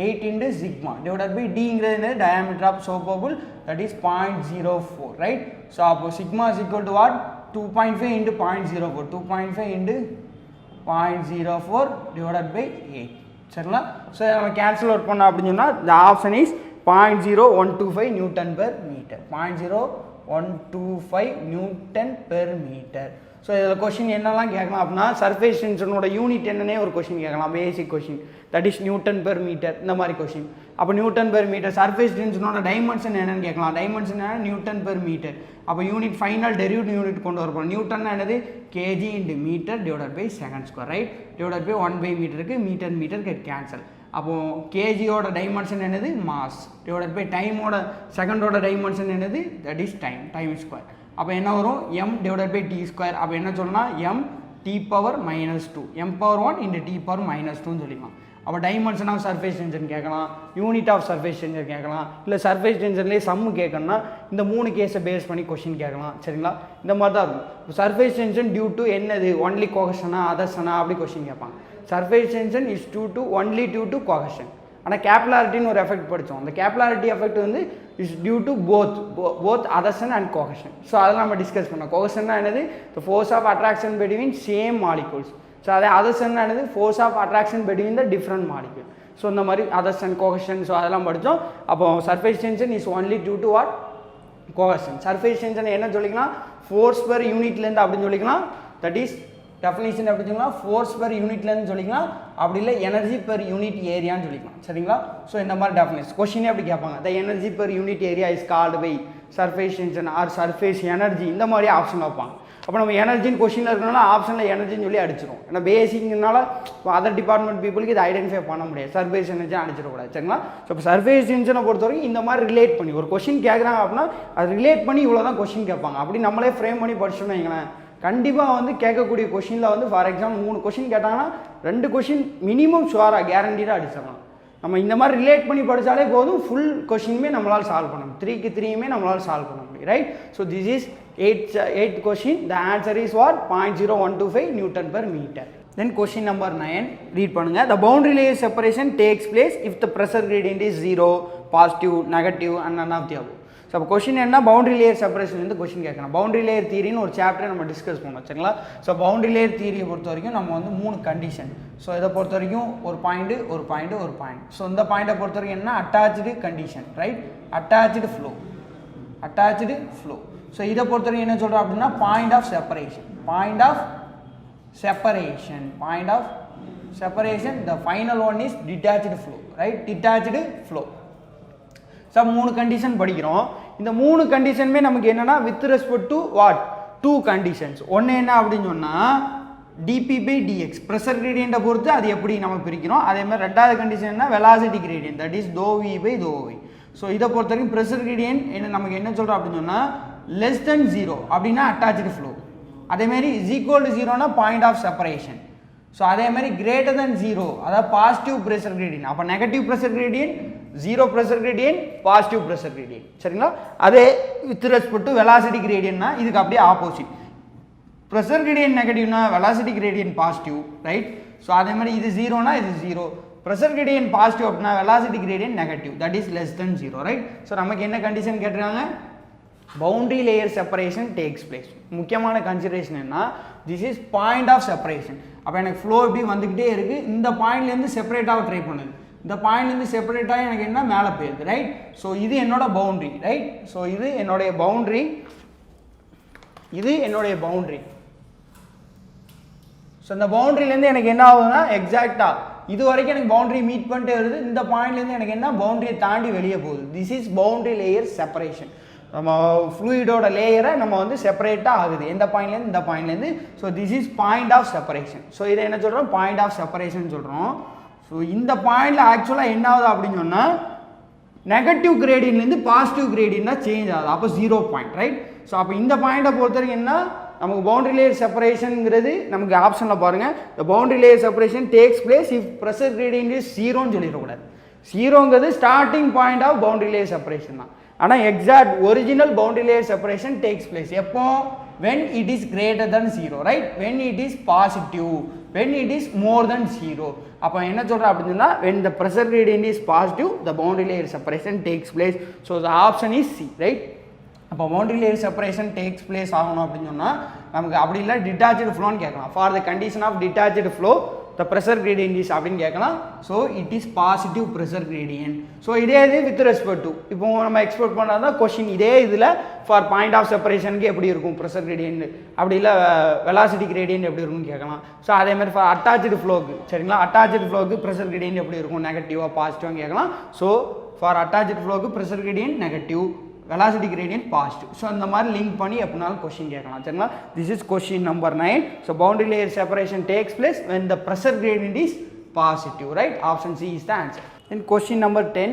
8 into sigma divided by டிங்கிறது என்ன? Diameter of soap bubble, that is 0.04, right? So அப்போ sigma is equal to what? 2.5 into 0.04, 2.5 into 0.04 divided by 8, சரிங்களா? So நம்ம cancel out பண்ணோம் அப்படின்னு சொன்னால் the option is 0.0125 newton per metre. 0.0125 newton per metre. So இதில் question என்னெல்லாம் கேட்கலாம் அப்படின்னா சர்ஃபேஸ் டென்ஷனோட யூனிட் என்னன்னே ஒரு கொஷின் கேட்கலாம், basic question, that is newton per metre, இந்த மாதிரி கொஷின். அப்போ நியூட்டன் பெர் மீட்டர். சர்ஃபேஸ் டென்ஷனோட டைமென்ஷன் என்னன்னு கேட்கலாம், டைமென்ஷன் என்ன, நியூட்டன் பெர் மீட்டர். அப்போ யூனிட் ஃபைனல் டெரிவேட்டிவ் யூனிட் கொண்டு வரப்போம். நியூட்டன் என்னது, KG into metre divided by second square, right, divided by 1 மீட்டருக்கு மீட்டர் கெட் கேன்சல். அப்போது கேஜியோட டைமென்ஷன் என்னது, மாஸ், டிவைடட் பை டைமோட செகண்டோட டைமென்ஷன் என்னது, தட் இஸ் டைம் ஸ்கொயர். அப்போ என்ன வரும், m divided by T square. அப்போ என்ன சொல்லலாம், m t power -2, m power 1 into t power -2ன்னு சொல்லிக்கலாம். அப்போ டைமென்ஷன் ஆஃப் சர்ஃபேஸ் டென்ஷன் கேட்கலாம், யூனிட் ஆஃப் சர்ஃபேஸ் டென்ஷன் கேட்கலாம், இல்லை சர்ஃபேஸ் டென்ஷன்லேயே சம்மு கேட்கணும்னா இந்த 3 கேஸை பேஸ் பண்ணி கொஷின் கேட்கலாம். சரிங்களா? இந்த மாதிரி தான் இருக்கும். இப்போ சர்ஃபேஸ் டென்ஷன் டியூ டு என்னது, ஒன்லி கோஹஷனா அதர்சனா அப்படி கொஷின் கேட்பாங்க. Surface tension is only due to cohesion. ஆனால் கேப்லாரிட்டின்னு ஒரு எஃபெக்ட் படித்தோம். அந்த கேப்லாரிட்டி எஃபெக்ட் வந்து is due to both adhesion and cohesion. So அதெல்லாம் நம்ம டிஸ்கஸ் பண்ணோம். கோஹஷன்னா என்னது, the force of attraction between same molecules. So அதே அதர்சன் என்னது, force of attraction between the different molecule. So இந்த மாதிரி அதர்சன் கோஹஷன், ஸோ அதெல்லாம் படித்தோம். அப்போ surface tension is only due to what, cohesion. Surface tension என்ன சொல்லிக்கலாம், ஃபோர்ஸ் பெர் யூனிட்லேருந்து அப்படின்னு சொல்லிக்கலாம். தட் இஸ் டெஃபினிஷன் எப்படி சொல்லிக்கலாம், ஃபோர்ஸ் பெர் யூனிட்லேருந்து சொல்லிக்கலாம், அப்படி இல்லை எனர்ஜி பெர் யூனிட் ஏரியான்னு சொல்லிக்கலாம். சரிங்களா? ஸோ இந்த மாதிரி டெஃபினிஷன் கொஷினே அப்படி கேட்பாங்க. The energy per unit area is called by surface tension or surface energy, இந்த மாதிரி ஆப்ஷன் வைப்பாங்க. அப்போ நம்ம எனர்ஜின்னு கொஷினில் இருக்கனால ஆப்ஷனில் எனர்ஜின்னு சொல்லி அடிச்சிடும். ஏன்னா பேசிக்னால அதர் டிபார்ட்மெண்ட் பீப்புளுக்கு இது ஐடென்டிஃபை பண்ண முடியாது, சர்ஃபேஸ் எனர்ஜி அடிச்சிடக்கூடாது. சரிங்களா? ஸோ இப்போ சர்ஃபேஸ் டென்ஷனை பொறுத்த வரைக்கும் இந்த மாதிரி ரிலேட் பண்ணி ஒரு கொஷின் கேட்குறாங்க அப்படின்னா அது ரிலேட் பண்ணி இவ்வளோ தான் கொஷின் கேட்பாங்க. அப்படி நம்மளே ஃப்ரேம் பண்ணி படிச்சோம்னு வைங்களேன், கண்டிப்பாக வந்து கேட்கக்கூடிய கொஷினில் வந்து ஃபார் எக்ஸாம்பிள் 3 கொஷின் கேட்டாங்கன்னா 2 கொஷின் மினிமம் ஷுவராக கேரண்டீடாக அடிச்சிடலாம். நம்ம இந்த மாதிரி ரிலேட் பண்ணி படித்தாலே போதும், ஃபுல் கொஷினுமே நம்மளால் சால்வ் பண்ண முடியும், 3க்கு 3யுமே நம்மளால் சால்வ் பண்ண முடியும், right? So this is 8th question. The answer is what, 0.0125 newton per meter. Then question number 9, read பண்ணுங்க. The boundary layer separation takes place if the pressure gradient is 0, positive, negative and none of the above. So அப்போ question என்ன, boundary layer separation வந்து question கேட்கணும். Boundary layer தியரின்னு ஒரு சாப்டரை நம்ம discuss பண்ணோம். சரிங்களா? So boundary layer தியரியை பொறுத்த வரைக்கும் நம்ம வந்து 3 கண்டிஷன். ஸோ இதை பொறுத்த வரைக்கும் ஒரு பாயிண்ட். ஸோ இந்த பாயிண்ட்டை பொறுத்த வரைக்கும் என்ன, attached condition, right, attached flow. So இதை பொறுத்த வரைக்கும் என்ன சொல்கிறோம் அப்படின்னா point of separation. The final one is detached flow, right, detached flow. So 3 condition படிக்கிறோம். இந்த 3 கண்டிஷனுமே நமக்கு என்னென்னா with respect to what, 2 conditions. ஒன்று என்ன அப்படின்னு சொன்னால் டிபி பை டிஎக்ஸ், ப்ரெஷர் கிரேடியண்ட்டை பொறுத்து அது எப்படி நம்ம பிரிக்கிறோம். அதே மாதிரி 2வது கண்டிஷன் என்ன, velocity gradient, that is dou v by dou y. So இதை பொறுத்த வரைக்கும் ப்ரெஷர் கிரேடியன்ட் என்ன நமக்கு என்ன சொல்கிறோம் அப்படின்னு சொன்னால் லெஸ் தென் 0 அப்படின்னா அட்டாச்சு ஃப்ளோ. அதேமாதிரி இஸ் ஈக்குவல் டு 0னா பாயிண்ட் ஆஃப் செப்பரேஷன். ஸோ அதேமாதிரி கிரேட்டர் தென் 0 அதாவது பாசிட்டிவ் ப்ரெஷர் கிரேடியன்ட். அப்போ negative pressure gradient, 0 pressure gradient, positive pressure gradient. சரிங்களா? அதே வித் ரெஸ்பெக்ட் டு வெலாசிட்டி கிரேடியன்ட்னா இதுக்கு அப்படியே ஆப்போசிட். ப்ரெஷர் கிரேடியன்ட் நெகட்டிவ்னா velocity gradient positive, right? So அதே மாதிரி இது 0னா இது 0, ப்ரெஷர் கிரேடியன்ட் பாசிட்டிவ் அப்படின்னா velocity gradient negative, that is less than 0, right? So நமக்கு என்ன கண்டிஷன் கேட்டிருக்காங்க, boundary layer separation takes place. முக்கியமான கன்சிடரேஷன் என்ன, this is point of separation. அப்போ எனக்கு ஃப்ளோ இப்படி வந்துக்கிட்டே இருக்குது, இந்த பாயிண்ட்லேருந்து செப்பரேட்டாக ட்ரை பண்ணுது, இந்த பாயிண்ட்லேருந்து செப்பரேட்டாக எனக்கு என்ன மேலே போயிருது, ரைட்? ஸோ இது என்னோட பவுண்ட்ரி, ரைட்? ஸோ இது என்னுடைய பவுண்ட்ரி, ஸோ இந்த பவுண்ட்ரிலேருந்து எனக்கு என்ன ஆகுதுன்னா எக்ஸாக்டாக இது வரைக்கும் எனக்கு பவுண்டரி மீட் பண்ணிட்டே வருது, இந்த பாயிண்ட்லேருந்து எனக்கு என்ன பவுண்டரியை தாண்டி வெளியே போகுது. This is boundary layer separation. நம்ம ஃப்ளூயிடோட லேயரை நம்ம வந்து செப்பரேட்டாக ஆகுது எந்த பாயிண்ட்லேருந்து இந்த பாயிண்ட்லேருந்து. So this is point of separation. So இதை என்ன சொல்கிறோம், பாயிண்ட் ஆஃப் செப்பரேஷன் சொல்கிறோம். ஸோ இந்த பாயிண்டில் ஆக்சுவலாக என்ன ஆகுது அப்படின்னு சொன்னால் நெகட்டிவ் கிரேடியன்ட்லேருந்து பாசிட்டிவ் கிரேடியன்ட்டாக சேஞ்ச் ஆகுது, அப்போ 0 பாயிண்ட், ரைட்? ஸோ அப்போ இந்த பாயிண்ட்டை பொறுத்த வரைக்கும் என்ன, நமக்கு பவுண்டரி லேயர் செப்பரேஷனுங்கிறது நமக்கு ஆப்ஷனில் பாருங்கள், the boundary layer separation takes place if pressure gradient is 0ன்னு சொல்லிடக்கூடாது. 0ங்கிறது starting point of boundary layer separation தான். ஆனால் exact original boundary layer separation takes place எப்போ, when it is greater than 0, right? when it is positive, when it is more than 0. அப்போ என்ன சொல்கிறேன் அப்படின்னா when the pressure gradient is positive, the boundary layer separation takes place. So the option is C, right? அப்போ boundary layer separation takes place ஆகணும் அப்படின்னு சொன்னால் நமக்கு அப்படி இல்லை டிட்டாச்சு ஃப்ளோன்னு கேட்கலாம். For the condition of detached flow the pressure gradient is அப்படின்னு கேட்கலாம். So it is positive pressure gradient. So இதே இது with respect to இப்போ நம்ம எக்ஸ்போர்ட் பண்ணாதான் கொஸ்டின் இதே இதில் ஃபார் பாயிண்ட் ஆஃப் செப்பரேஷனுக்கு எப்படி இருக்கும் ப்ரெஷர் கிரேடியன்ட், அப்படி இல்லை வெலாசிட்டி கிரேடியன்ட் எப்படி இருக்கும்னு கேட்கலாம். ஸோ அதே மாதிரி ஃபார் அட்டாச்சு ஃப்ளோக்கு சரிங்களா, அட்டாச்சு ஃப்ளோக்கு ப்ரெஷர் கிரேடியன்ட் எப்படி இருக்கும், நெகட்டிவாக பாசிட்டிவாக கேட்கலாம். ஸோ ஃபார் அட்டாச்சு ஃப்ளோக்கு pressure gradient negative, velocity gradient positive. So அந்த மாதிரி லிங்க் பண்ணி எப்படினாலும் கொஸ்டின் கேட்கலாம் சரிங்களா. This is question number 9. So boundary layer separation takes place when the pressure gradient is positive, right? Option C is the answer. Then question number 10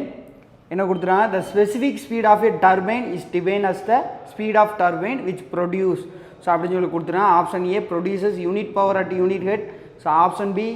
என்ன கொடுத்துறாங்க, the specific speed of a turbine is defined as the speed of turbine which produce. So அப்படின்னு சொல்லி கொடுத்துறாங்க. Option A produces unit power at unit head. So option B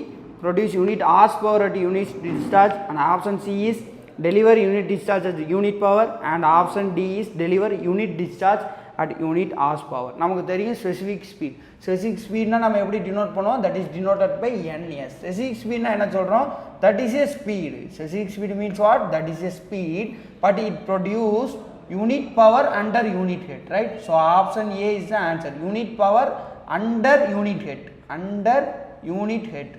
produce unit horsepower at unit discharge, and option C is deliver unit discharge at unit power, and option D is deliver unit discharge at unit horsepower. நமக்கு தெரியும் specific speed. Specific speed னா நம்ம எப்படி denote பண்ணுவோம், that is denoted by ns. Specific speed னா என்ன சொல்றோம், that is a speed. Specific speed means what, that is a speed but it produce unit power under unit head, right? So option A is the answer, unit power under unit head, under unit head.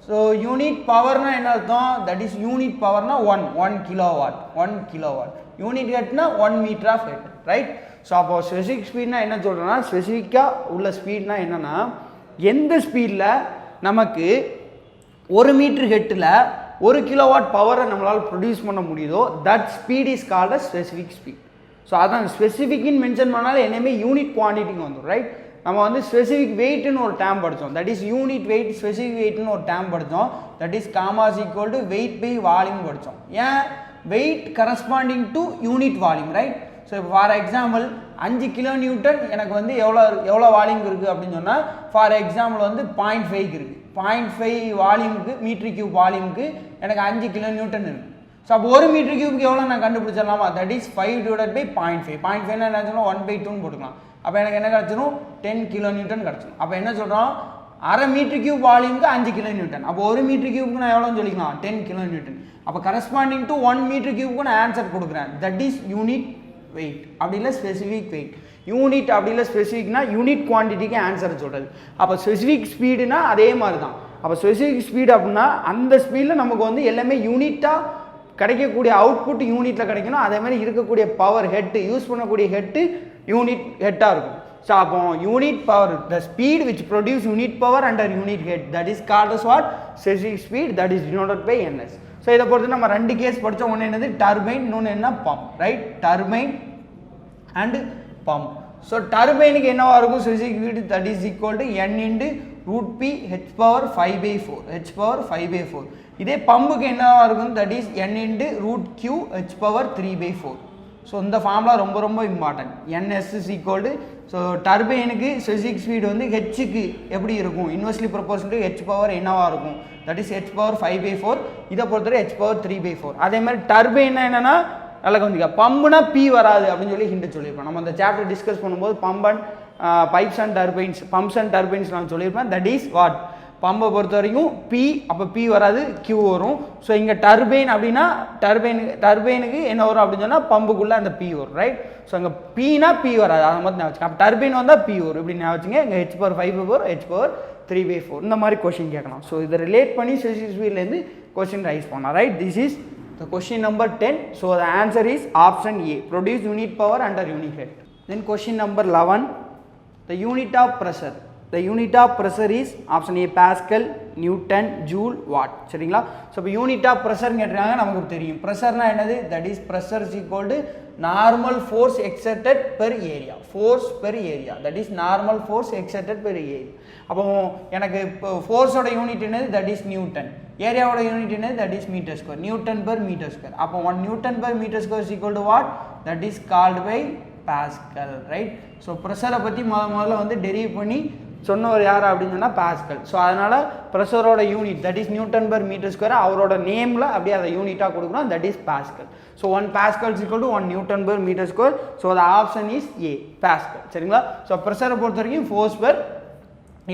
So unit power na enna artham, that is unit power na 1 kilowatt, 1 kilowatt, unit head na 1 meter of head, right? So appo specific speed na enna solrana, specific ah ulla speed na enna na endha speed la namakku 1 meter head la 1 kilowatt power nammalaal produce panna mudiyudho, that speed is called as specific speed. So adan specific in mention பண்ணால என்னமே unit குவாண்டிட்டிக்கு வந்துரும், right? நம்ம வந்து specific வெயிட்னு ஒரு term படித்தோம், that is unit weight, specific வெயிட்னு ஒரு term படித்தோம், that is gamma is equal to weight by volume படித்தோம். ஏன் weight corresponding to unit volume, right? So இப்போ ஃபார் எக்ஸாம்பிள் 5 கிலோ நியூட்டன் எனக்கு வந்து எவ்வளோ வால்யூம் இருக்குது அப்படின்னு சொன்னால், ஃபார் எக்ஸாம்பிள் வந்து 0.5 இருக்குது, 0.5 வால்யூமுக்கு மீட்டர் கியூப் வால்யூமுக்கு எனக்கு 5 கிலோ நியூட்டன் இருக்குது. ஸோ அப்போ 1 மீட்டர் கியூப்க்கு எவ்வளோ நான் கண்டுபிடிச்சிடலாமா, தட் இஸ் 5 டிவைடட் பை 0.5, 0.5 என்ன சொன்னால் 1/2 போட்டுக்கலாம். அப்போ எனக்கு என்ன கிடச்சிடும், 10 கிலோ நியூட்டன் கிடச்சிடும். அப்போ என்ன சொல்கிறோம், அரை மீட்டர் கியூப் வால்யூமுக்கு 5 கிலோ நியூட்டன், அப்போ 1 மீட்டர் கியூப்க்கு நான் எவ்வளோன்னு சொல்லிக்கலாம், 10 கிலோ நியூட்டன். அப்போ கரஸ்பாண்டிங் டு 1 மீட்டர் கியூப்க்கு நான் ஆன்சர் கொடுக்குறேன், தட் இஸ் யூனிட் வெயிட், அப்படி இல்லை ஸ்பெசிஃபிக் வெயிட். யூனிட் அப்படி இல்லை ஸ்பெசிஃபிக்னா யூனிட் குவான்டிட்டிக்கு ஆன்சர் சொல்கிறது. அப்போ ஸ்பெசிஃபிக் ஸ்பீடுனா அதே மாதிரி தான். அப்போ ஸ்பெசிஃபிக் ஸ்பீடு அப்படின்னா அந்த ஸ்பீடில் நமக்கு வந்து எல்லாமே யூனிட்டாக கிடைக்கக்கூடிய அவுட்புட் யூனிட்டில் கிடைக்கணும். அதே மாதிரி இருக்கக்கூடிய பவர் ஹெட்டு, யூஸ் பண்ணக்கூடிய ஹெட்டு யூனிட் ஹெட்டாக இருக்கும். ஸோ அப்போ unit power, the speed which produce unit power under unit head, that is called as what, specific speed, that is denoted by ns. ஸோ இதை பொறுத்து நம்ம 2 கேஸ் படித்தோம், ஒன்று என்னது டர்பைன், இன்னொன்று என்ன pump, right? Turbine and pump. So டர்பைனுக்கு என்னவா இருக்கும் specific speed, that is equal to n into root P H power 5/4, H power 5/4. இதே பம்புக்கு என்னவா இருக்கும், that is n into root Q H power 3/4. So இந்த ஃபார்முலா ரொம்ப ரொம்ப important. ns is equal to, so டர்பைனுக்கு ஸ்பெசிஃபிக் ஸ்பீடு வந்து ஹெச்சுக்கு எப்படி இருக்கும், inversely proportional to H power என்னவா இருக்கும், தட் இஸ் ஹெச் பவர் 5/4. இதை பொறுத்தவரை ஹெச் பவர் 3/4. அதே மாதிரி டர்பைன் என்னன்னா நல்லா கொஞ்சம் பம்புனா பி வராது அப்படின்னு சொல்லி ஹிண்ட் சொல்லியிருப்போம். நம்ம அந்த சாப்டர் டிஸ்கஸ் பண்ணும்போது pump and pipes and turbines, pumps and turbines நான் சொல்லியிருப்பேன். தட் இஸ் வாட், பம்பை பொறுத்த வரைக்கும் பி, அப்போ பி வராது, கியூ வரும். ஸோ இங்கே டர்பைன் அப்படின்னா டர்பைனுக்கு என்ன வரும் அப்படின்னு சொன்னால் பம்புக்குள்ளே அந்த பி வரும், ரைட்? ஸோ அங்கே பீனா பி வராது, அதை மாதிரி நான் வச்சுக்கேன். அப்போ டர்பைன் வந்தால் பி வரும், இப்படி நான் வச்சுங்க. இங்கே ஹெச் பவர் 5/4, ஹெச் பவர் 3/4 இந்த மாதிரி கொஸ்டின் கேட்கலாம். ஸோ இதை ரிலேட் பண்ணி ஸ்பெசிஃபிக் ஸ்பீட்லேருந்து கொஸ்டின் ரைஸ் பண்ணலாம், right? This is the question number 10. So the answer is option A, produce unit power under unit head. Then question number 11, the unit of pressure. The unit of pressure is option A Pascal, Newton, Joule, Watt. சரிங்களா? So இப்போ unit of pressure கேட்டுருக்காங்க. நமக்கு தெரியும் ப்ரெஷர்னா என்னது, that is pressure is equal to normal force exerted per area, force per area, that is normal force exerted per area. அப்போ எனக்கு இப்போ ஃபோர்ஸோட யூனிட் என்னது, தட் இஸ் நியூட்டன். ஏரியாவோட யூனிட் என்னது, that is metre square, newton per metre square. அப்போ 1 newton per metre square is equal to what, that is called by pascal, right? So ப்ரெஷரை பற்றி முதல்ல வந்து டெரிவ் பண்ணி சொன்னவர் யார் அப்படின்னு சொன்னால் பாஸ்கல். ஸோ அதனால் ப்ரெஷரோட unit that is newton per metre square, அவரோட நேமில் அப்படியே அதை யூனிட்டாக கொடுக்குறோம், that is pascal. So 1 pascal is equal to 1 newton per metre square. So the option is A, pascal. சரிங்களா? ஸோ ப்ரெஷரை பொறுத்த வரைக்கும் force per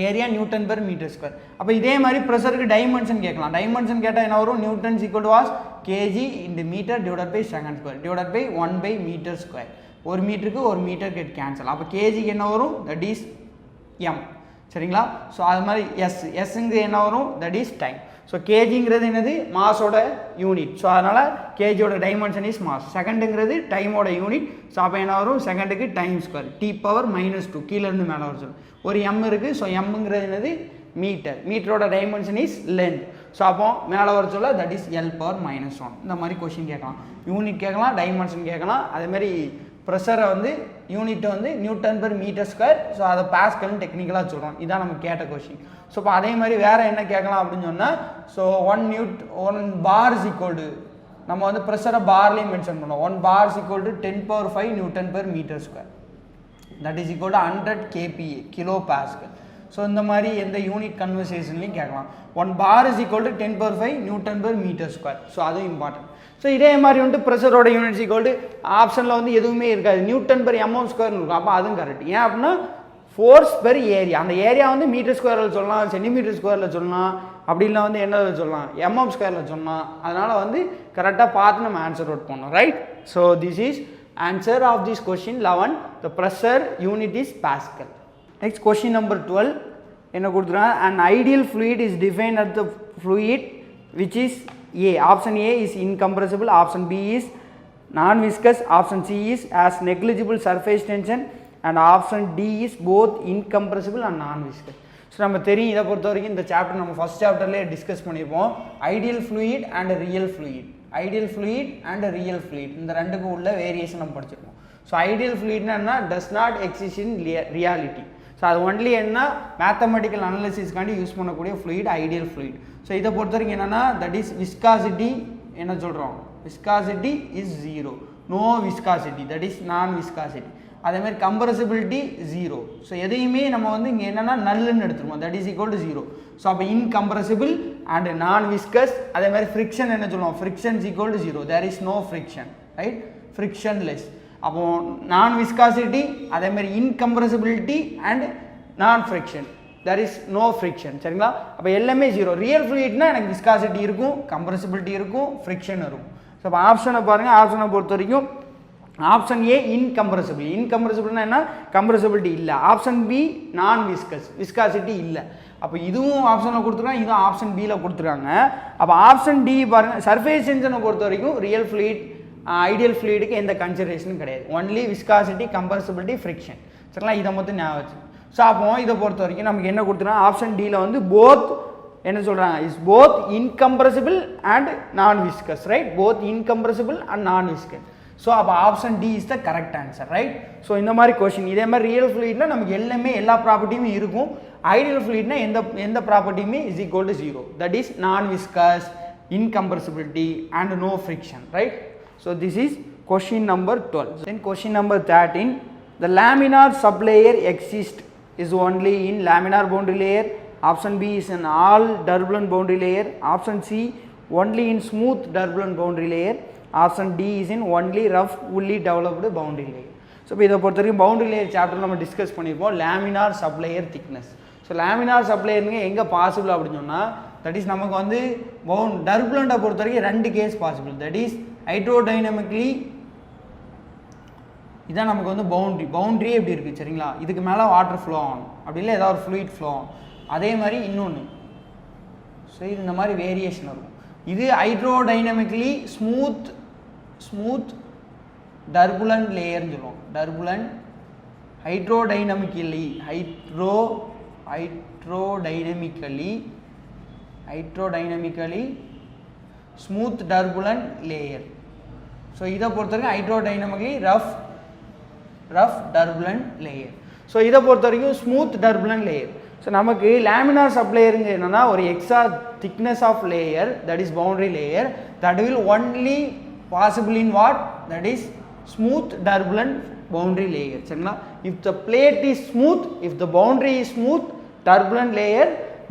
area newton per metre square. அப்போ இதே மாதிரி ப்ரெஷருக்கு டைமென்ஷன் கேட்கலாம். டைமென்ஷன் கேட்டால் என்ன வரும், newton equal to was kg into metre divided by second square divided by 1 meter square. ஒரு மீட்டருக்கு ஒரு மீட்டர் கேட் கேன்சல். அப்போ கேஜிக்கு என்ன வரும், தட் இஸ் எம். சரிங்களா? ஸோ அது மாதிரி எஸ்ங்கிறது என்ன வரும், தட் இஸ் டைம். ஸோ கேஜிங்கிறது என்னது, மாஸோட யூனிட். ஸோ அதனால் கேஜியோட டைமென்ஷன் இஸ் மாஸ். செகண்டுங்கிறது டைமோட யூனிட். ஸோ அப்போ என்ன வரும், செகண்டுக்கு டைம் ஸ்கொயர் T⁻⁻2 கீழேருந்து மேலே வர சொல்லு. ஒரு எம் இருக்குது. ஸோ எம்ங்கிறது என்னது, மீட்டர். மீட்டரோட டைமென்ஷன் இஸ் லென்த். ஸோ அப்போ மேலே வர சொல்ல தட் இஸ் L⁻−1. இந்த மாதிரி கொஷின் கேட்கலாம். யூனிட் கேட்கலாம், டைமென்ஷன் கேட்கலாம். அதேமாதிரி ப்ரெஷரை வந்து யூனிட்டை வந்து Nm/m². ஸோ அதை பாஸ்கல்னு டெக்னிக்கலாக சொல்கிறோம். இதான் நம்ம கேட்ட கொஷின். ஸோ இப்போ அதே மாதிரி வேறு என்ன கேட்கலாம் அப்படின்னு சொன்னால், so 1 bar is equal to, நம்ம வந்து ப்ரெஷரை பார்லேயும் மென்ஷன் பண்ணோம். 1 bar is equal to 10⁵ Nm/m². That is equal to 100 kPa, kilo pascal. So இந்த மாதிரி எந்த யூனிட் கன்வர்சேஷன்லையும் கேட்கலாம். 1 bar is equal to 10⁵ Nm/m². So அதுவும் இம்பார்ட்டன்ட். ஸோ இதே மாதிரி வந்து ப்ரெஷரோட யூனிட்ஸ் ஈக்குவல் டு ஆப்ஷனில் வந்து எதுவுமே இருக்காது, Nm/mm² இருக்கும். அப்போ அதுவும் கரெக்ட். ஏன் அப்படின்னா ஃபோர்ஸ் பெர் ஏரியா. அந்த ஏரியா வந்து மீட்டர் ஸ்கொயரில் சொல்லலாம், சென்டிமீட்டர் ஸ்கொயரில் சொல்லலாம், அப்படி இல்லை வந்து என்ன சொல்லலாம், mm² சொல்லலாம். அதனால் வந்து கரெக்டாக பார்த்து நம்ம ஆன்சர் அவுட் பண்ணோம், right? So this is answer of this question 11. The pressure unit is pascal. Next question number 12 என்ன கொடுத்துருக்காங்க, an ideal fluid is defined as the fluid which is A. Option A is incompressible, option B is non-viscous, option C is has negligible surface tension, and option D is both incompressible and non-viscous. So நம்ம தெரியும், இதை பொறுத்த வரைக்கும் இந்த chapter நம்ம first சாப்டர்லேயே discuss பண்ணியிருப்போம். Ideal fluid and real fluid, ideal fluid and real fluid, இந்த ரெண்டுக்கும் உள்ள வேரியேஷன் நம்ம படிச்சிருக்கோம். ஸோ ஐடியல் ஃப்ளூயிட்னா என்ன, does not exist in reality. So அது ஒன்லி என்ன, மேத்தமெட்டிக்கல் அனாலிசிஸ்க்காண்டி யூஸ் பண்ணக்கூடிய ஃப்ளூயிட் ஐடியல் ஃப்ளூயிட். ஸோ இதை பொறுத்த வரைக்கும் என்னென்னா, தட் இஸ் விஸ்காசிட்டி என்ன சொல்கிறோம், viscosity is 0, no viscosity, that is non viscosity. அதேமாதிரி கம்ப்ரசிபிலிட்டி 0. ஸோ எதையுமே நம்ம வந்து இங்கே என்னென்னா நல்லுன்னு எடுத்துருவோம், that is equal to 0. So அப்போ இன்கம்ப்ரசிபிள் அண்ட் நான் விஸ்கஸ். அதேமாதிரி ஃப்ரிக்ஷன் என்ன சொல்லுவோம், friction equal to 0, there is no friction, right? Frictionless. அப்போது நான் விஸ்காசிட்டி, அதேமாதிரி incompressibility and non friction, there is no friction. சரிங்களா? அப்போ எல்லாமே 0. ரியல் ஃப்ளூயிட்னா எனக்கு விஸ்காசிட்டி இருக்கும், கம்ப்ரசிபிலிட்டி இருக்கும், ஃப்ரிக்ஷன் இருக்கும். ஸோ அப்போ ஆப்ஷனை பாருங்கள். ஆப்ஷனை பொறுத்த வரைக்கும் ஆப்ஷன் ஏ இன்கம்ப்ரசிபிள். இன்கம்ப்ரசிபிள்னா என்ன, கம்ப்ரசிபிலிட்டி இல்லை. ஆப்ஷன் பி நான் விஸ்கஸ், விஸ்காசிட்டி இல்லை. அப்போ இதுவும் ஆப்ஷனில் கொடுத்துருக்காங்க, இதுவும் ஆப்ஷன் பியில் கொடுத்துருக்காங்க. அப்போ ஆப்ஷன் டி பாருங்கள். சர்ஃபேஸ் டென்ஷனை பொறுத்த வரைக்கும் ரியல் ஃப்ளூயிட் ஐடியல் ஃப்ளூயிடுக்கு எந்த கன்சிடரேஷனும் கிடையாது, ஒன்லி விஸ்காசிட்டி, கம்ப்ரசிபிலிட்டி, ஃப்ரிக்ஷன். சரிங்களா? இதை மட்டும் ஞாபகம் வச்சு. ஸோ அப்போ இதை பொறுத்த வரைக்கும் நமக்கு என்ன கொடுத்துருக்காங்க, ஆப்ஷன் டியில் வந்து போத் என்ன சொல்கிறாங்க, is both incompressible and non viscous, right? Both incompressible and non viscous. So அப்போ option D is the correct answer, right? So இந்த மாதிரி கொஷின் இதே மாதிரி ரியல் ஃப்ளூயிட்னா நமக்கு எல்லாமே எல்லா ப்ராப்பர்ட்டியுமே இருக்கும். ஐடியல் ஃப்ளூயிட்னா எந்த ப்ராப்பர்ட்டியுமே is equal to 0, that is non viscous, incompressibility and no friction, right? So this is question number 12. Then question number 13, the laminar sublayer exists is only in laminar boundary layer. Option B is in all turbulent boundary layer. Option C only in smooth turbulent boundary layer. Option D is in only rough fully developed boundary layer. So இப்போ இதை பொறுத்த வரைக்கும் boundary layer chapter நம்ம discuss பண்ணியிருப்போம், laminar சப்லேயர் thickness. So laminar சப்லேயருங்க எங்கே possible அப்படின்னு சொன்னால், that is நமக்கு வந்து டர்புலண்ட்டை பொறுத்த வரைக்கும் 2 கேஸ் பாசிபிள். தட் இஸ் ஹைட்ரோடைனமிக்லி, இதான் நமக்கு வந்து பவுண்ட்ரியே எப்படி இருக்குது, சரிங்களா? இதுக்கு மேலே வாட்டர் ஃப்ளோ ஆகணும், அப்படி இல்லை ஏதாவது ஒரு ஃப்ளூயிட் ஃப்ளோ ஆகும். அதே மாதிரி இன்னொன்று, ஸோ இது இந்த மாதிரி வேரியேஷன் இருக்கும். இது ஹைட்ரோடைனமிக்லி ஸ்மூத் டர்புலண்ட் லேயர்னு சொல்லுவோம். Turbulent hydrodynamically smooth turbulent layer. So இதை பொறுத்த வரைக்கும் hydrodynamically rough turbulent layer. So இதை பொறுத்த வரைக்கும் ஸ்மூத் டர்புலண்ட் லேயர். ஸோ நமக்கு லேமினார் சப்லேயருங்க என்னென்னா ஒரு extra thickness of layer, that is boundary layer, that will only possible in what, that is smooth turbulent boundary layer. சரிங்களா? if the plate is smooth, if the boundary is smooth turbulent layer,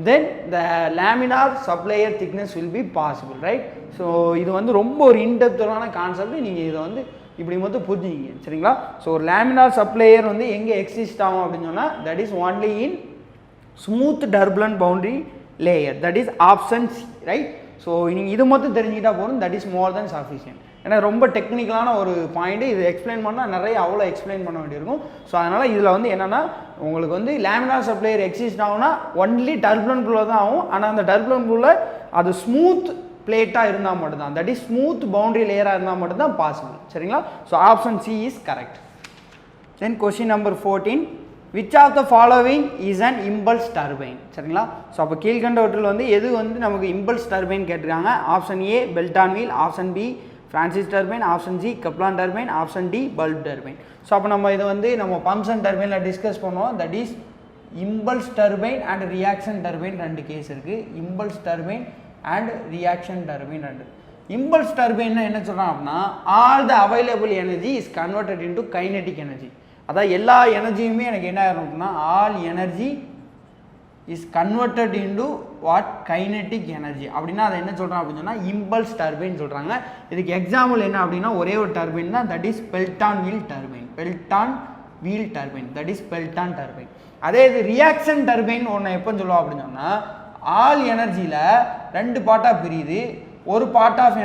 then the laminar sublayer thickness will be possible, right? So இது வந்து ரொம்ப ஒரு இன்டெப்த்தான concept, நீங்கள் இதை வந்து இப்படி மட்டும் புரிஞ்சுங்க, சரிங்களா? ஸோ ஒரு லேமினார் சப்லேயர் வந்து எங்கே எக்ஸிஸ்ட் ஆகும் அப்படின்னு சொன்னால், that is only in smooth turbulent boundary layer, that is option C, right? So நீங்கள் இது மட்டும் தெரிஞ்சுக்கிட்டா போதும், that is more then sufficient. ஏன்னா ரொம்ப டெக்னிக்கலான ஒரு பாயிண்ட், இது எக்ஸ்பிளைன் பண்ணால் நிறைய அவ்வளோ எக்ஸ்பிளைன் பண்ண வேண்டியிருக்கும். ஸோ அதனால் இதில் வந்து என்னென்னா உங்களுக்கு வந்து லேமினார் சப்ளையர் எக்ஸிஸ்ட் ஆகும்னா ஒன்லி டர்புலன்ட் ஃப்ளோ தான் ஆகும். ஆனால் அந்த டர்புலன்ட் ஃப்ளோவில் அது ஸ்மூத் பிளேட்டாக இருந்தால் மட்டும்தான், தட் இஸ் ஸ்மூத் பவுண்டரி லேயராக இருந்தால் மட்டும்தான் பாசிபிள். சரிங்களா? So option C is correct. Then question number 14, which of the following is an impulse turbine. சரிங்களா? ஸோ அப்போ கீழ்கண்டவற்றில் வந்து எது வந்து நமக்கு இம்பல்ஸ் டர்பைன் கேட்டிருக்காங்க. Option A Pelton wheel, option B Francis turbine, option C Kaplan turbine, option D bulb turbine. So அப்போ நம்ம இதை வந்து நம்ம பம்ப்ஸ் அண்ட் டர்பைனில் டிஸ்கஸ் பண்ணுவோம். That is impulse turbine and reaction turbine ரெண்டு கேஸ் இருக்குது. Impulse turbine and reaction turbine ரெண்டு. இம்பல்ஸ் டர்பைன் என்ன சொல்கிறான் அப்படின்னா all the available energy is converted into kinetic energy. அதாவது எல்லா எனர்ஜியுமே எனக்கு என்ன ஆகும்னா all energy is converted into what kinetic energy. அப்படின்னா அதை என்ன சொல்கிறான் அப்படின்னு சொன்னால் இம்பல்ஸ் டர்பைன் சொல்கிறாங்க. இதுக்கு எக்ஸாம்பிள் என்ன அப்படின்னா ஒரே ஒரு டர்பைன் தான், that is Pelton wheel turbine. Pelton wheel turbine, that is Pelton turbine. அதே இது ரியாக்ஷன் டர்பைன் ஒன்று எப்போ சொல்லுவோம் அப்படின்னு சொன்னால் ஆல் எனர்ஜியில் ரெண்டு பார்ட்டாக பிரியுது. ஒரு பார்ட் ஆஃப்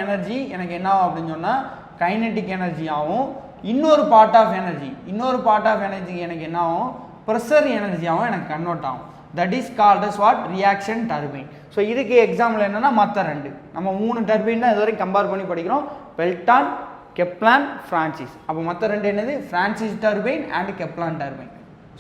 எனர்ஜி எனக்கு என்ன ஆகும் அப்படின்னு சொன்னால் கைனெட்டிக் எனர்ஜி ஆகும். இன்னொரு பார்ட் ஆஃப் எனர்ஜி எனக்கு என்ன ஆகும், ப்ரெஷர் எனர்ஜியாகவும் எனக்கு கன்வெர்ட் ஆகும். That is called as what, reaction turbine. So இதுக்கு எக்ஸாம்பிள் என்னென்னா மற்ற ரெண்டு, நம்ம 3 டர்பைன் தான் இதுவரை கம்பேர் பண்ணி படிக்கிறோம், பெல்டான், கெப்லான், ஃப்ரான்சிஸ். அப்போ மற்ற ரெண்டு என்னது, Francis turbine and Kaplan turbine.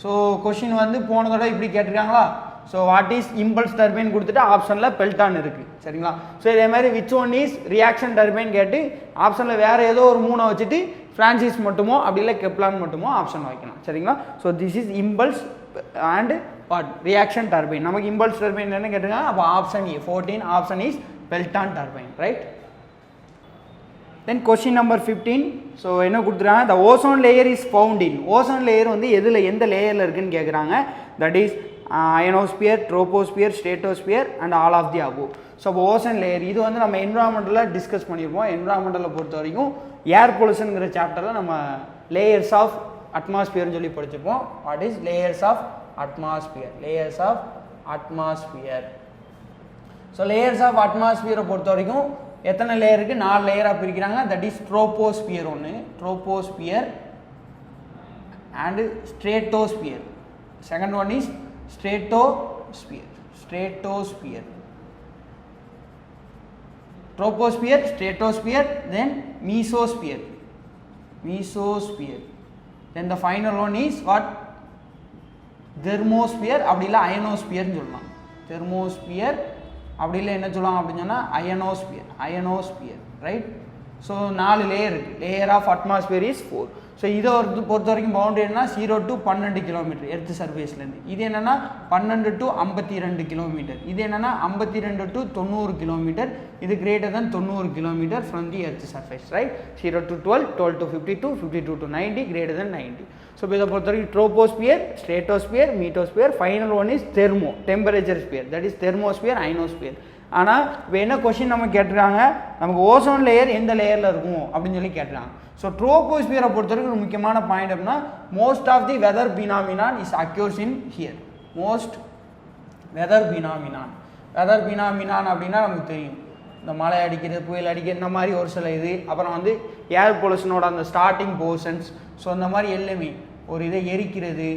So question வந்து போன தடவை இப்படி கேட்டிருக்காங்களா. So what is impulse turbine கொடுத்துட்டு ஆப்ஷனில் பெல்டான் இருக்குது. சரிங்களா? ஸோ இதே மாதிரி which one is reaction turbine கேட்டு ஆப்ஷனில் வேறு ஏதோ ஒரு 3 வச்சுட்டு ஃப்ரான்சிஸ் மட்டுமோ அப்படி இல்லை கெப்லான் மட்டுமோ ஆப்ஷன் வைக்கலாம். சரிங்களா? So this is impulse and what, reaction turbine. நமக்கு இம்பல்ஸ் டர்பைன் என்ன கேட்டிருக்காங்க, அப்போ option A 14 option is Pelton turbine. Right? Then question number 15. So என்ன கொடுத்துருக்காங்க, the ozone layer is found in. Ozone layer வந்து எந்த லேயரில் இருக்குன்னு கேட்குறாங்க. That is ionosphere, troposphere, stratosphere and all of the above. So அப்போ ஓசோன் லேயர் இது வந்து நம்ம என்விரான்மெண்டலில் டிஸ்கஸ் பண்ணியிருப்போம். என்விரான்மெண்டலில் பொறுத்த வரைக்கும் ஏர் பொல்யூஷனுங்கிற சாப்டரில் நம்ம லேயர்ஸ் ஆஃப் அட்மாஸ்பியர்னு சொல்லி படிச்சிருப்போம். What is layers of atmosphere, layers of atmosphere. So layers of அட்மாஸ்பியரை பொறுத்த வரைக்கும் எத்தனை லேயர் இருக்குது, 4 லேயராக பிரிக்கிறாங்க. தட் இஸ் ட்ரோபோஸ்பியர் ஒன்று, troposphere and stratosphere. Second one is stratosphere, stratosphere, troposphere, stratosphere, then mesosphere, mesosphere. Then the final one is what, thermosphere அப்படி இல்லை அயனோஸ்பியர்னு சொல்லலாம். தெர்மோஸ்பியர் அப்படி இல்லை என்ன சொல்லலாம் அப்படின்னு சொன்னால் ionosphere, ionosphere. Right? So 4 layer இருக்குது. Layer of atmosphere is 4. So இதை பொறுத்த வரைக்கும் பவுண்டரி என்ன, 0 to 12 கிலோமீட்டர் எர்த் சர்ஃபேஸ்லேருந்து. இது என்னென்னா 12 to 52 கிலோமீட்டர். இது என்னென்னா 52 to 90 கிலோமீட்டர். இது greater than 90 kilometre from the earth surface. Right? 0 to 12, 12 to 52, 52 to 90, greater than 90. So இப்போ இதை பொறுத்த வரைக்கும் troposphere, stratosphere, mesosphere, final one is thermo, temperature sphere, that is thermosphere, ionosphere. ஆனால் இப்போ என்ன கொஸ்டின் நம்ம கேட்டுருக்காங்க, நமக்கு ஓசோன் லேயர் எந்த லேயரில் இருக்கும் அப்படின்னு சொல்லி கேட்டுறாங்க. ஸோ ட்ரோபோஸ்பியரை பொறுத்த வரைக்கும் ஒரு முக்கியமான பாயிண்ட் அப்படின்னா most of the weather phenomenon is occurs in here. Most weather phenomenon, weather phenomenon அப்படின்னா நமக்கு தெரியும், இந்த மழை அடிக்கிறது, புயல் அடிக்கிறது, இந்த மாதிரி ஒரு சில இது. அப்புறம் வந்து ஏர் பொல்யூஷனோட அந்த ஸ்டார்டிங் போர்ஷன்ஸ். ஸோ இந்த மாதிரி எல்லாமே ஒரு இதை எரிக்கிறது,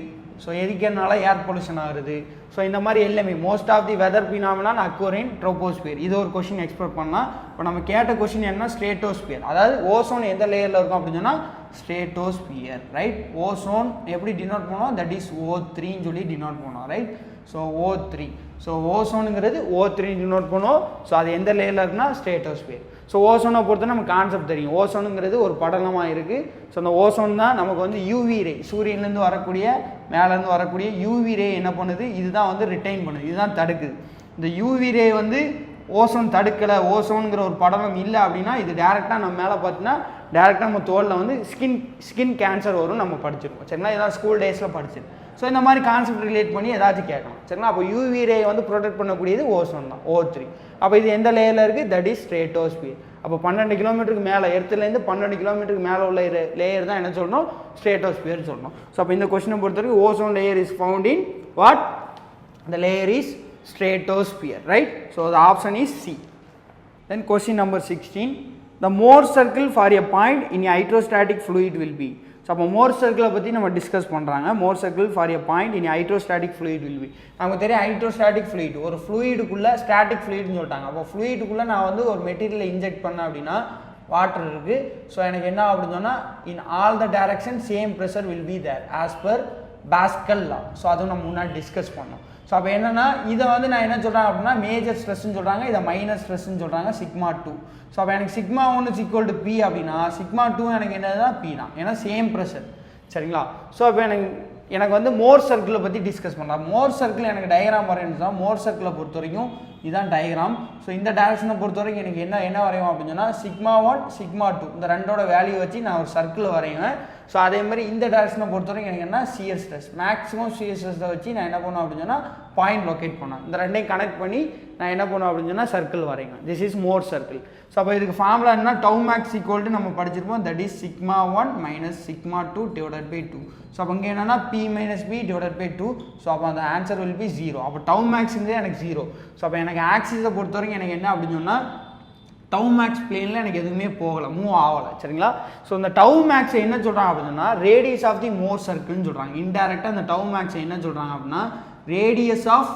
ஸோ எரிக்கிறதுனால ஏர் பொல்யூஷன் ஆகுது. ஸோ இந்த மாதிரி எல்லாமே most of the weather phenomenon occur in troposphere. இது ஒரு கொஸ்டின் எக்ஸ்பெக்ட் பண்ணலாம். இப்போ நம்ம கேட்ட கொஸ்டின் என்ன, ஸ்ட்ரேட்டோஸ்பியர். அதாவது ஓசோன் எந்த லேயரில் இருக்கும் அப்படின்னு சொன்னால் ஸ்ட்ரேட்டோஸ்பியர். ரைட்? ஓசோன் எப்படி டினோட் பண்ணோம், தட் இஸ் O3ன்னு சொல்லி டினோட் பண்ணோம். ரைட்? So O3. ஸோ ஓசோனுங்கிறது O3 டினோட் பண்ணோம். ஸோ அது எந்த லேயரில் இருக்குன்னா ஸ்ட்ரேட்டோஸ்பியர். ஸோ ஓசோனை பொறுத்த நமக்கு கான்செப்ட் தெரியும். ஓசோனுங்கிறது ஒரு படலமாக இருக்குது. ஸோ அந்த ஓசோன் தான் நமக்கு வந்து யூவி ரே, சூரியன்லேருந்து வரக்கூடிய, மேலேருந்து வரக்கூடிய யூவி ரே என்ன பண்ணுது, இதுதான் வந்து ரிட்டைன் பண்ணுது, இதுதான் தடுக்குது. இந்த யூவி ரே வந்து ஓசோன் தடுக்கலை, ஓசோனுங்கிற ஒரு படலம் இல்லை அப்படின்னா இது டேரெக்டாக நம்ம மேலே பார்த்தீங்கன்னா டேரெக்டாக நம்ம தோலில் வந்து ஸ்கின் கேன்சர் வரும், நம்ம படிச்சிருக்கோம். சரிங்களா? இதான் ஸ்கூல் டேஸில் படிச்சிருக்கோம். ஸோ இந்த மாதிரி கான்செப்ட் ரிலேட் பண்ணி ஏதாச்சும் கேட்கலாம். சரிங்களா? அப்போ யூவி ரே வந்து ப்ரொடெக்ட் பண்ணக்கூடியது ஓசோன் தான், O3. அப்போ இது எந்த லேயரில் இருக்குது, தட் இஸ் ஸ்ட்ரேட்டோஸ்பியர். அப்போ 12 கிலோமீட்டருக்கு மேலே, எர்த்துலேருந்து 12 கிலோமீட்டருக்கு மேலே உள்ள லேயர் தான் என்ன சொல்லணும், ஸ்ட்ரேட்டோஸ்பியர் சொல்லணும். ஸோ அப்போ இந்த கொஸ்டினை பொறுத்த வரைக்கும் ozone layer is found in what, the layer is stratosphere. Right? So the option is C. Then question number 16, the Mohr circle for a point in a hydrostatic fluid will be. So அப்போ Mohr சர்க்கிளை பற்றி நம்ம discuss பண்ணுறாங்க. Mohr circle for a point in hydrostatic fluid will be. நமக்கு தெரியும் hydrostatic fluid ஒரு ஃப்ளூயிடுக்குள்ளே static ஃப்ளூயிட்னு சொல்லிட்டாங்க. அப்போ ஃப்ளூயிடுக்குள்ளே நான் வந்து ஒரு மெட்டீரியலை இன்ஜெக்ட் பண்ணேன் அப்படின்னா வாட்டர் இருக்குது. ஸோ எனக்கு என்ன அப்படின்னு சொன்னால் in all the direction same pressure will be there as per Pascal law. So அதுவும் நம்ம முன்னாடி டிஸ்கஸ் பண்ணோம். ஸோ அப்போ என்னென்னா இதை வந்து நான் என்ன சொல்கிறேன் அப்படின்னா மேஜர் ஸ்ட்ரெஸ்ன்னு சொல்கிறாங்க, இதை மைனர் ஸ்ட்ரெஸ்ன்னு சொல்கிறாங்க சிக்மா 2. ஸோ அப்போ எனக்கு sigma 1 is equal to P அப்படின்னா சிக்மா 2 எனக்கு என்னதுன்னா பி தான், ஏன்னா சேம் ப்ரெஷர். சரிங்களா? ஸோ அப்போ எனக்கு வந்து மோர் சர்க்கிளை பற்றி டிஸ்கஸ் பண்ணலாம். மோர் சர்க்கிள் எனக்கு டயக்ராம் வரையணும் தான். மோர் சர்க்கிளை பொறுத்த வரைக்கும் இதுதான் டயக்ராம். ஸோ இந்த டைரக்ஷனை பொறுத்த வரைக்கும் எனக்கு என்ன வரையும் அப்படின்னு சொன்னால் சிக்மா 1 சிக்மா 2 இந்த ரெண்டோட வேல்யூ வச்சு நான் ஒரு சர்க்கிள் வரைவேன். ஸோ அதே மாதிரி இந்த டைரக்ஷனை பொறுத்த வரைக்கும் எனக்கு என்ன சியர் ஸ்ட்ரெஸ் மேக்ஸிமம் சியர் ஸ்ட்ரெஸ்ஸை வச்சு நான் என்ன பண்ணுவேன் அப்படின்னு சொன்னால் பாயிண்ட் லொக்கேட் பண்ணேன். இந்த ரெண்டையும் கனெக்ட் பண்ணி நான் என்ன பண்ணுவேன் அப்படின்னு சொன்னால் சர்க்கிள் வரைவேன். This is more circle. So அப்போ இதுக்கு ஃபார்முலா என்ன டவு மேக்ஸ் ஈக்குவல் டு நம்ம படிச்சிருப்போம், that is sigma 1 minus sigma 2 divided by 2. So அப்போ இங்கே என்னன்னா P minus P divided by 2. So அப்போ அந்த ஆன்சர் வில் பி 0. அப்போ டவு மேக்ஸுங்கிறதே எனக்கு 0. ஸோ அப்போ எனக்கு ஆக்சிஸை பொறுத்த வரைக்கும் எனக்கு என்ன அப்படின்னு சொன்னால் டவு மேக்ஸ் பிளேனில் எனக்கு எதுவுமே போகலை, மூவ் ஆகலை. சரிங்களா? ஸோ இந்த டவு மேக்ஸை என்ன சொல்கிறாங்க அப்படின்னா ரேடியஸ் ஆஃப் தி மோர் சர்க்கிள்னு சொல்கிறாங்க. இன்டெரக்டாக அந்த டவு மேக்ஸை என்ன சொல்கிறாங்க அப்படின்னா ரேடியஸ் ஆஃப்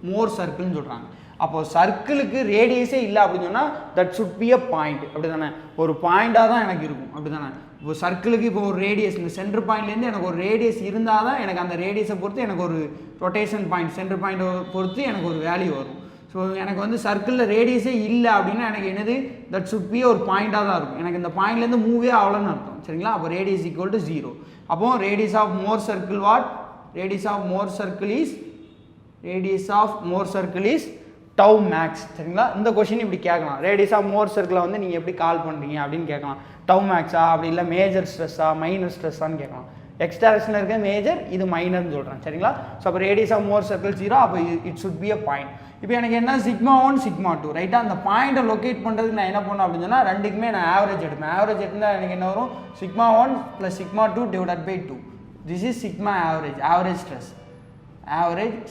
மோர் சர்க்கிள்னு சொல்கிறாங்க. அப்போது சர்க்கிளுக்கு ரேடியஸே இல்லை அப்படின்னு சொன்னால் that should be a point. அப்படி தானே? ஒரு பாயிண்டாக தான் எனக்கு இருக்கும். அப்படி தானே? இப்போ சர்க்கிளுக்கு இப்போ ஒரு ரேடியஸ் இந்த சென்டர் பாயிண்ட்லேருந்து எனக்கு ஒரு ரேடியஸ் இருந்தால் தான் எனக்கு அந்த ரேடியஸை பொறுத்து எனக்கு ஒரு ரொட்டேஷன் பாயிண்ட் சென்டர் பாயிண்ட்டை பொறுத்து எனக்கு ஒரு வேல்யூ வரும். ஸோ எனக்கு வந்து சர்க்கிளில் ரேடியஸே இல்லை அப்படின்னா எனக்கு என்னது தட் சுட் பி ஒரு பாயிண்டாக தான் இருக்கும். எனக்கு இந்த பாயிண்ட்லேருந்து மூவே ஆகலன்னு அர்த்தம். சரிங்களா? அப்போ ரேடியஸ் ஈக்குவல் டு 0. அப்போ radius of Mohr circle what? Radius of Mohr circle is tau max. சரிங்களா? இந்த கொஸ்டின் இப்படி கேட்கலாம். ரேடியஸ் ஆஃப் மோர் சர்க்கிளை வந்து நீங்கள் எப்படி கால் பண்ணுறீங்க அப்படின்னு கேட்கலாம். டவு மேக்ஸா அப்படி இல்லை மேஜர் ஸ்ட்ரெஸ்ஸா மைனர் ஸ்ட்ரெஸ்ஸான்னு கேட்கலாம். எக்ஸ் டைரக்ஷனில் இருக்க மேஜர், இது மைனர்னு சொல்கிறேன். சரிங்களா? ஸோ அப்போ ரேடியஸ் ஆஃப் மோர் சர்க்கிள் 0. அப்போ it should be a point. இப்போ எனக்கு என்ன சிக்மா 1 சிக்மா 2 ரைட்டாக அந்த பாயிண்ட்டை லொக்கேட் பண்ணுறதுக்கு நான் என்ன பண்ணேன் அப்படின்னு சொன்னால் ரெண்டுக்குமே நான் ஆவரேஜ் எடுப்பேன். ஆவரேஜ் எடுத்தால் எனக்கு என்ன வரும் sigma 1 plus sigma 2 divided by 2. This is sigma average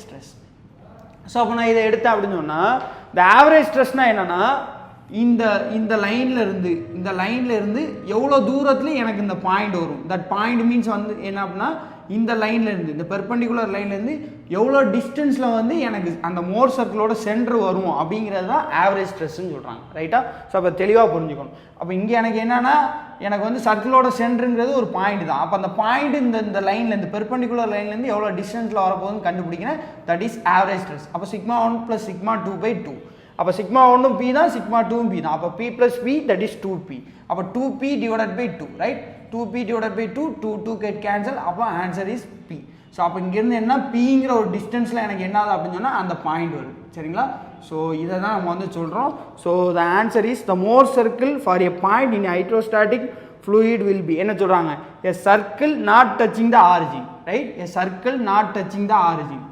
stress. So அப்போ நான் இதை எடுத்தேன் அப்படின்னு சொன்னால் இந்த ஆவரேஜ் ஸ்ட்ரெஸ்னால் என்னென்னா இந்த லைனில் இருந்து எவ்வளோ தூரத்தில் எனக்கு இந்த பாயிண்ட் வரும். தட் பாயிண்ட் மீன்ஸ் வந்து என்ன அப்படின்னா இந்த லைன்லேருந்து இந்த பெர்பெண்டிகுலர் லைன்லேருந்து எவ்வளோ டிஸ்டன்ஸில் வந்து எனக்கு அந்த மோர் சர்க்கிளோட சென்டர் வரும் அப்படிங்கிறது தான் ஆவரேஜ் ஸ்ட்ரெஸ்ன்னு சொல்கிறாங்க. ரைட்டா? ஸோ அப்போ தெளிவாக புரிஞ்சுக்கணும். அப்போ இங்கே எனக்கு என்னென்னா எனக்கு வந்து சர்க்கிளோட சென்டருங்கிறது ஒரு பாயிண்ட் தான். அப்போ அந்த பாயிண்ட் இந்த லைன்லேருந்து பெர்பெண்டிகுலர் லைன்லேருந்து எவ்வளோ டிஸ்டன்ஸில் வரப்போகுதுன்னு கண்டுபிடிக்கிறேன். That is average stress. அப்போ சிக்மா 1 ப்ளஸ் சிக்மா 2 பை 2. அப்போ சிக்மா 1 பி தான், சிக்மா 2 பி தான். அப்போ P plus P that is 2p. அப்போ 2p divided by 2 right? 2p divided by 2 get cancel. அப்போ ஆன்சர் இஸ் p. ஸோ அப்போ இங்கேருந்து என்ன பிங்கிற ஒரு டிஸ்டன்ஸில் எனக்கு என்ன ஆகுது அப்படின்னு சொன்னால் அந்த பாயிண்ட் வருது. சரிங்களா? ஸோ இதை தான் நம்ம வந்து சொல்கிறோம். So the answer is the more circle for a point in hydrostatic fluid will be என்ன சொல்கிறாங்க a circle not touching the origin. ரைட்? a circle not touching the origin.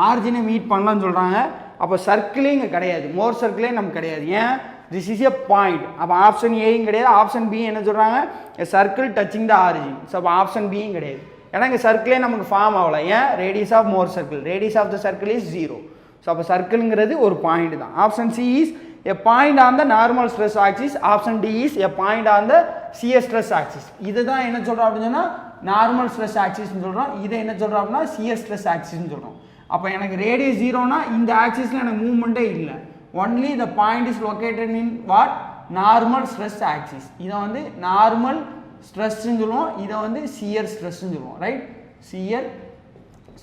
ஆரிஜினை மீட் பண்ணலான்னு சொல்கிறாங்க. அப்போ சர்க்கிளே இங்கே கிடையாது, மோர் சர்க்கிளே நமக்கு கிடையாது. ஏன்? This is a point. அப்போ ஆப்ஷன் ஏயும் கிடையாது, ஆப்ஷன் பி என்ன சொல்கிறாங்க a circle touching the origin. So அப்போ ஆப்ஷன் பியும் கிடையாது. ஏன்னா இங்கே சர்க்கிளே நமக்கு ஃபார்ம் ஆகலை. ஏன்? Radius of Mohr circle, radius of the circle is 0. So அப்போ சர்க்கிள்ங்கிறது ஒரு பாயிண்ட் தான். Option C is a point on the normal stress axis. Option D is a point on the shear stress axis. இதுதான் என்ன சொல்கிறோம் அப்படின்னு சொன்னால் normal stress ஆக்சிஸ்ன்னு சொல்கிறோம். இதை என்ன சொல்கிறோம் அப்படின்னா சியர் ஸ்ட்ரெஸ் ஆக்சிஸ்ன்னு சொல்கிறோம். அப்போ எனக்கு ரேடியஸ் 0னா இந்த ஆக்சிஸில் எனக்கு மூவ்மெண்ட்டே இல்லை. Only the point is located in what? Normal stress axis. இதை வந்து நார்மல் ஸ்ட்ரெஸ்ன்னு சொல்லுவோம், இதை வந்து சியர் ஸ்ட்ரெஸ்ன்னு சொல்லுவோம். Right? Shear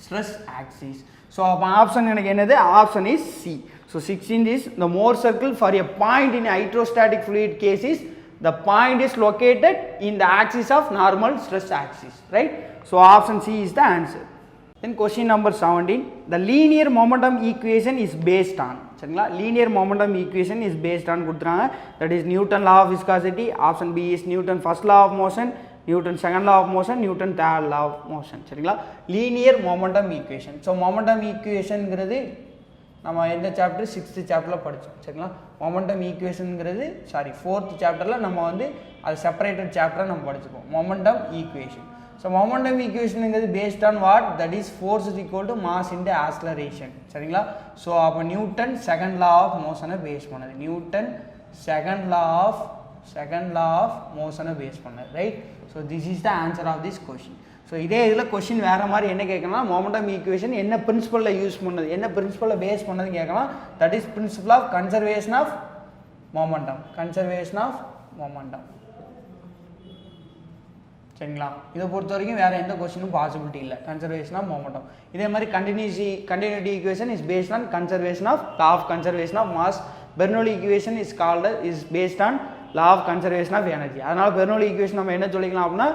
stress axis. So அப்போ ஆப்ஷன் எனக்கு என்னது? Option is C. So 16 is the more circle for a point in hydrostatic fluid case is the point is located in the axis of normal stress axis. Right? So option C is the answer. Then question number 17, the linear momentum equation is based on. சரிங்களா? linear momentum equation is based on கொடுத்துறாங்க. that is Newton law of viscosity. option B is Newton first law of motion, Newton second law of motion, Newton third law of motion. சரிங்களா? linear momentum equation. so momentum equationங்கிறது நம்ம எந்த chapter 6th சாப்டரில் படித்தோம். சரிங்களா? Momentum ஈக்குவேஷனுங்கிறது fourth சாப்டரில் நம்ம வந்து அது செப்பரேட்டட் சாப்டரை நம்ம படிச்சுப்போம். Momentum equation. ஸோ மொமெண்டம் ஈக்குவேஷனுங்கிறது based on what? That is force is equal to mass into acceleration. சரிங்களா? ஸோ அப்போ நியூட்டன் செகண்ட் லா ஆஃப் மோஷனை பேஸ் பண்ணது. Newton second law of motion base பண்ணது, right? So this is the answer of this question. So இதே இதில் question வேறு மாதிரி என்ன கேட்கலாம், மொமெண்டம் ஈக்குவேஷன் என்ன பிரின்சிபலில் யூஸ் பண்ணது, என்ன பிரின்சிபலில் பேஸ் பண்ணதுன்னு கேட்கலாம். That is principle of conservation of momentum, சரிங்களா? இதை பொறுத்த வரைக்கும் வேறு எந்த கொஸ்டினும் பாசிபிலிட்டி இல்லை, கன்சர்வேஷன் ஆஃப் மொமெண்டம். இதே மாதிரி continuity equation is based on conservation of law of conservation of mass. Bernoulli equation is based on law of conservation of energy. அதனால் பெர்னோலி ஈக்குவேஷன் நம்ம என்ன சொல்லிக்கலாம் அப்படின்னா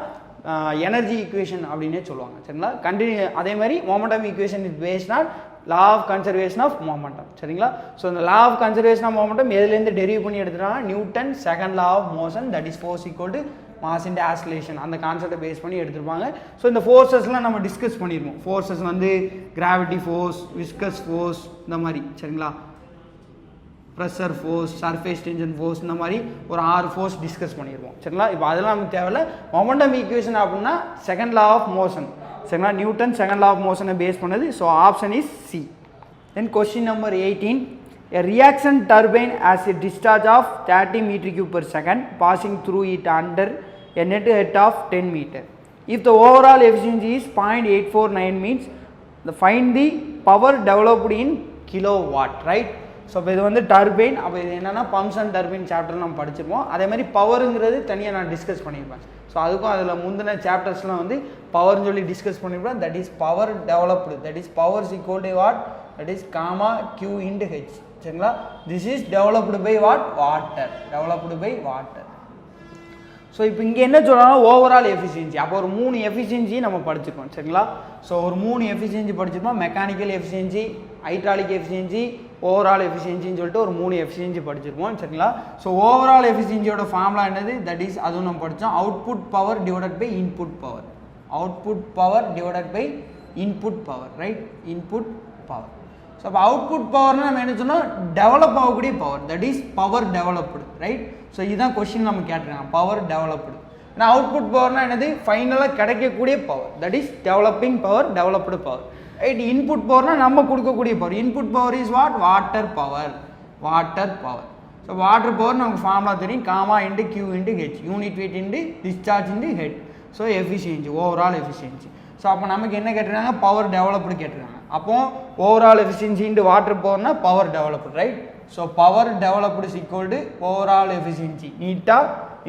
எனர்ஜி ஈக்குவேஷன் அப்படின்னே சொல்லுவாங்க, சரிங்களா? அதே மாதிரி momentum equation is based on law of conservation of momentum, சரிங்களா? ஸோ இந்த law of conservation of momentum எதுலேருந்து டெரிவ் பண்ணி எடுத்துட்டாங்க, Newton second law of motion, that is force equal to mass into acceleration, அந்த கான்செப்டை பேஸ் பண்ணி எடுத்துருப்பாங்க. So இந்த ஃபோர்ஸஸ்லாம் நம்ம டிஸ்கஸ் பண்ணியிருக்கோம். ஃபோர்ஸஸ் வந்து கிராவிட்டி ஃபோர்ஸ், விஸ்கஸ் ஃபோர்ஸ், இந்த மாதிரி, சரிங்களா? Pressure force, surface tension force, இந்த மாதிரி ஒரு 6 ஃபோர்ஸ் டிஸ்கஸ் பண்ணியிருக்கோம், சரிங்களா? இப்போ அதெல்லாம் நமக்கு தேவையில்ல. மொமெண்டம் ஈக்குவேஷன் அப்படின்னா செகண்ட் லா ஆஃப் மோஷன், சரிங்களா? நியூட்டன் செகண்ட் லா ஆஃப் மோஷனை பேஸ் பண்ணது. So option is C. Then question number 18. A reaction turbine has a discharge of 30 meter cube per second passing through it under a net height of 10 meter. If the overall efficiency is 0.849 means find the power developed in kilowatt, right? So இப்போ இது வந்து turbine. அப்போ இது என்னென்னா pumps and turbine chapter நம்ம படிச்சிருப்போம். அதே மாதிரி பவருங்கிறது தனியாக நான் டிஸ்கஸ் பண்ணியிருப்பேன். ஸோ அதுக்கும் அதில் முந்தின சாப்டர்ஸ்லாம் வந்து பவர்னு சொல்லி டிஸ்கஸ் பண்ணியிருப்பேன். That is power developed, that is powers equal to what, that is gamma Q into H, சரிங்களா? This is developed by what, water, developed by water. So இப்போ இங்கே என்ன சொல்கிறாங்கன்னா ஓவரால் எஃபிஷியன்சி. அப்போ ஒரு 3 எஃபிஷியன்சி நம்ம படிச்சிருக்கோம், சரிங்களா? ஸோ ஒரு 3 எஃபிஷியன்சி படிச்சிருப்போம். Mechanical efficiency, hydraulic efficiency, overall எஃபிஷியன்சின்னு சொல்லிட்டு ஒரு 3 எஃபிஷியன்சி படிச்சிருப்போம், சரிங்களா? ஸோ ஓவரால் எஃபிஷியன்சியோட ஃபார்முலா என்னது, தட் இஸ் அதுவும் நம்ம படித்தோம். Output power divided by input power, output power divided by input power, right? Input power. So அப்போ அவுட்புட் பவர்னால் நம்ம என்ன சொன்னால் டெவலப் ஆகக்கூடிய power, that is power developed, right? So இதுதான் கொஸ்டின் நம்ம கேட்டிருக்காங்க, பவர் டெவலப்டு. ஆனால் அவுட்புட் பவர்னால் என்னது, ஃபைனலாக கிடைக்கக்கூடிய power, that is developing power, developed power, right? Input பவர்னால் நம்ம கொடுக்கக்கூடிய power. Input power is what, water power, water power. So water power நமக்கு ஃபார்முலா தெரியும், gamma into Q into H, unit weight into discharge into head. So efficiency, overall efficiency. So அப்போ நமக்கு என்ன கேட்டிருக்காங்க, power developed கேட்டிருக்காங்க. அப்போ overall efficiency into water பவர்னா power developed, right? So power developed is equal to overall efficiency நீட்டா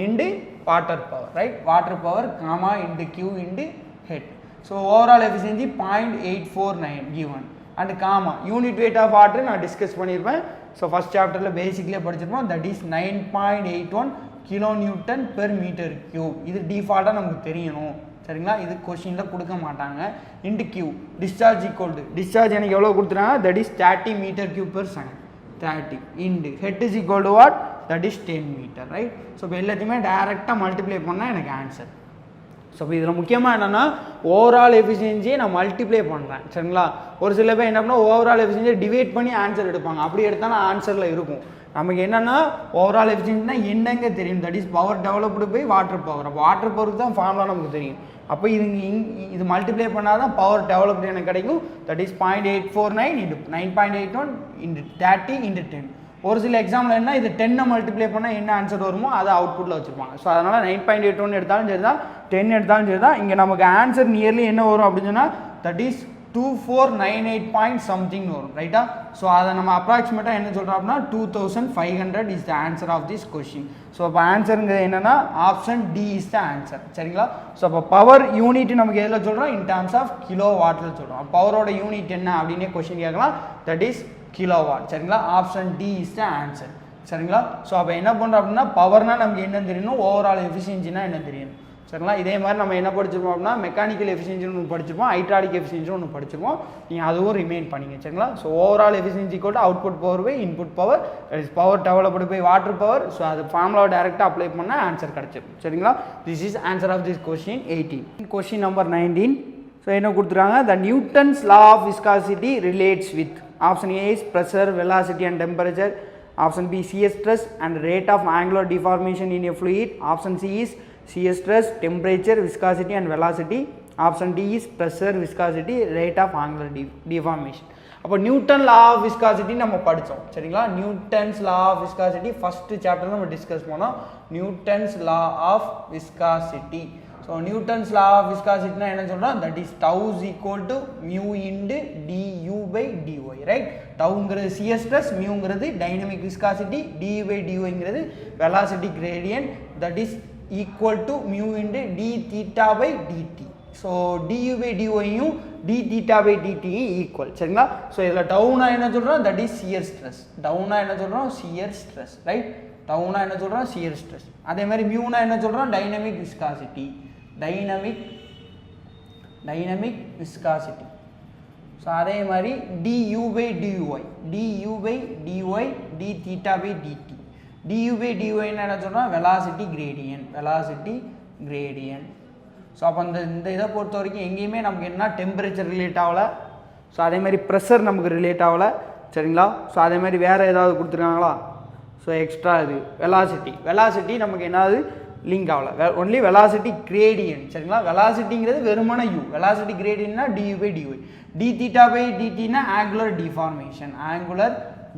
into water power, right? Water power gamma into Q into head. So overall efficiency 0.849 given and gamma unit weight of water நான் discuss பண்ணியிருப்பேன். So first சாப்டரில் பேசிக்லேயே படிச்சிருப்போம். That is 9.81 kilo newton per metre cube. இது டிஃபால்ட்டாக நமக்கு தெரியணும், சரிங்களா? இது கொஸ்டினில் கொடுக்க மாட்டாங்க. Into Q, discharge equal to, discharge எனக்கு எவ்வளோ கொடுத்துருக்காங்க, that is 30 metre cube per second, 30 into head is equal to what, that is 10 metre, right? So இப்போ எல்லாத்தையுமே டைரெக்டாக மல்டிப்ளை பண்ணால் எனக்கு ஆன்சர். ஸோ இப்போ இதில் முக்கியமாக என்னென்னா ஓவரால் எஃபிஷியன்சியை நான் மல்டிப்ளை பண்ணுறேன், சரிங்களா? ஒரு சில பேர் என்ன பண்ணால் ஓவரால் எஃபிஷியன்சியை டிவைட் பண்ணி ஆன்சர் எடுப்பாங்க. அப்படி எடுத்தால் ஆன்சரில் இருக்கும். நமக்கு என்னென்னா ஓவரால் எஃபிஷியன்சினா என்னங்க தெரியும், that is power developed by water power. அப்போ வாட்டர் பவருக்கு தான் ஃபார்முலா நமக்கு தெரியும். அப்போ இது மல்டிப்ளை பண்ணால் தான் பவர் டெவலப்டு எனக்கு கிடைக்கும். That is 0.849 into 9.81 into 30 into 10. ஒரு சில எக்ஸாம்பிள் என்ன, இது 10 மல்டிப்ளை பண்ணால் என்ன ஆன்சர் வருமோ அதை அவுட்புட்டில் வச்சுருப்பாங்க. ஸோ அதனால் 9.81 எடுத்தாலும் சரி தான், 10 எடுத்தாலும் சரி தான். இங்கே நமக்கு ஆன்சர் நியர்லி என்ன வரும் அப்படின்னு சொன்னால் தட் இஸ் 2498 பாயிண்ட் சம்திங் வரும், ரைட்டா? ஸோ அதை நம்ம அப்ராக்சிமேட்டாக என்ன சொல்கிறோம் அப்படின்னா 2500 is the answer of this question. So அப்போ ஆன்சருங்கிறது என்னென்னா option D is the answer, சரிங்களா? ஸோ அப்போ பவர் யூனிட் நமக்கு எதில் சொல்கிறோம், இன் டர்ம்ஸ் ஆஃப் கிலோ வாட்டில் சொல்கிறோம். பவரோட யூனிட் என்ன அப்படின்னே கொஸ்டின் கேட்கலாம், தட் இஸ் கிலோவாட், சரிங்களா? Option D is the answer, சரிங்களா? ஸோ அப்போ என்ன பண்ணுறோம் அப்படின்னா பவர்னால் நமக்கு என்ன தெரியணும், ஓவரால் எஃபிஷியன்சினா என்ன தெரியணும், சரிங்களா? இதே மாதிரி நம்ம என்ன படிச்சிருப்போம் அப்படின்னா மெக்கானிக்கல் எஃபிஷியன்சின்னு ஒன்று படிச்சிருப்போம், ஹைட்ராலிக் எஃபிஷியன்சி ஒன்று படிச்சிருப்போம். நீங்கள் அதுவும் ரிமைன் பண்ணிங்க, சரிங்களா? ஸோ ஓவரால் எஃபிஷியன்சி கூட output power by input power, power developed by water power. So அது ஃபார்முலாவை டேரெக்டாக அப்ளை பண்ணால் ஆன்சர் கிடச்சிடும், சரிங்களா? This is answer of this question 18. Question number 19. So என்ன கொடுத்துருக்காங்க, the Newton's law of viscosity relates with. Option A is pressure, velocity and temperature. Option B, shear stress and rate of angular deformation in a fluid. Option C is shear stress, temperature, viscosity and velocity. Option D is pressure, viscosity, rate of angular deformation. அப்போ Newton law of viscosity நம்ம படித்தோம் சரிங்களா. Newton's law of viscosity first chapter நம்ம discuss பண்ணோம். Newton's law of viscosity. So Newton's law of விஸ்காசிட்டினா என்ன சொல்கிறோம், that is tau is equal to mu into du by dy right. டவுங்கிறது shear stress, மியூங்கிறது டைனமிக் விஸ்காசிட்டி, டியூ பை டிஒய்ங்கிறது velocity gradient, that is equal to mu into d theta by dt. So du by டிஒயும் d theta by டிடியும் equal சரிங்களா. So இதில் டவுனா என்ன சொல்கிறோம், that is shear stress. டவுனா என்ன சொல்கிறோம், சியர் ஸ்ட்ரெஸ் ரைட். டவுனா என்ன சொல்கிறோம், சியர் ஸ்ட்ரெஸ். அதே மாதிரி மியூனா என்ன சொல்கிறோம், dynamic viscosity. Dynamic viscosity. So அதே மாதிரி du by dy, du by dy d theta by dt. Du by டிஒய்னு என்ன சொல்கிறோம், velocity gradient. Velocity gradient. So அப்போ இந்த இதை பொறுத்த வரைக்கும் எங்கேயுமே நமக்கு என்ன டெம்பரேச்சர் ரிலேட் ஆகலை. ஸோ அதே மாதிரி ப்ரெஷர் நமக்கு ரிலேட் ஆகலை சரிங்களா. ஸோ அதே மாதிரி வேறு ஏதாவது கொடுத்துருக்காங்களா, ஸோ எக்ஸ்ட்ரா இது வெலாசிட்டி நமக்கு என்னது லிங்க் ஆகலை. ஒன்லி வெலாசிட்டி கிரேடியன்ட் சரிங்களா. வெலாசிட்டிங்கிறது வெறுமான யூ. வெலாசிட்டி கிரேடியன்ட்னா du by dy. D theta by டிடினா ஆங்குலர்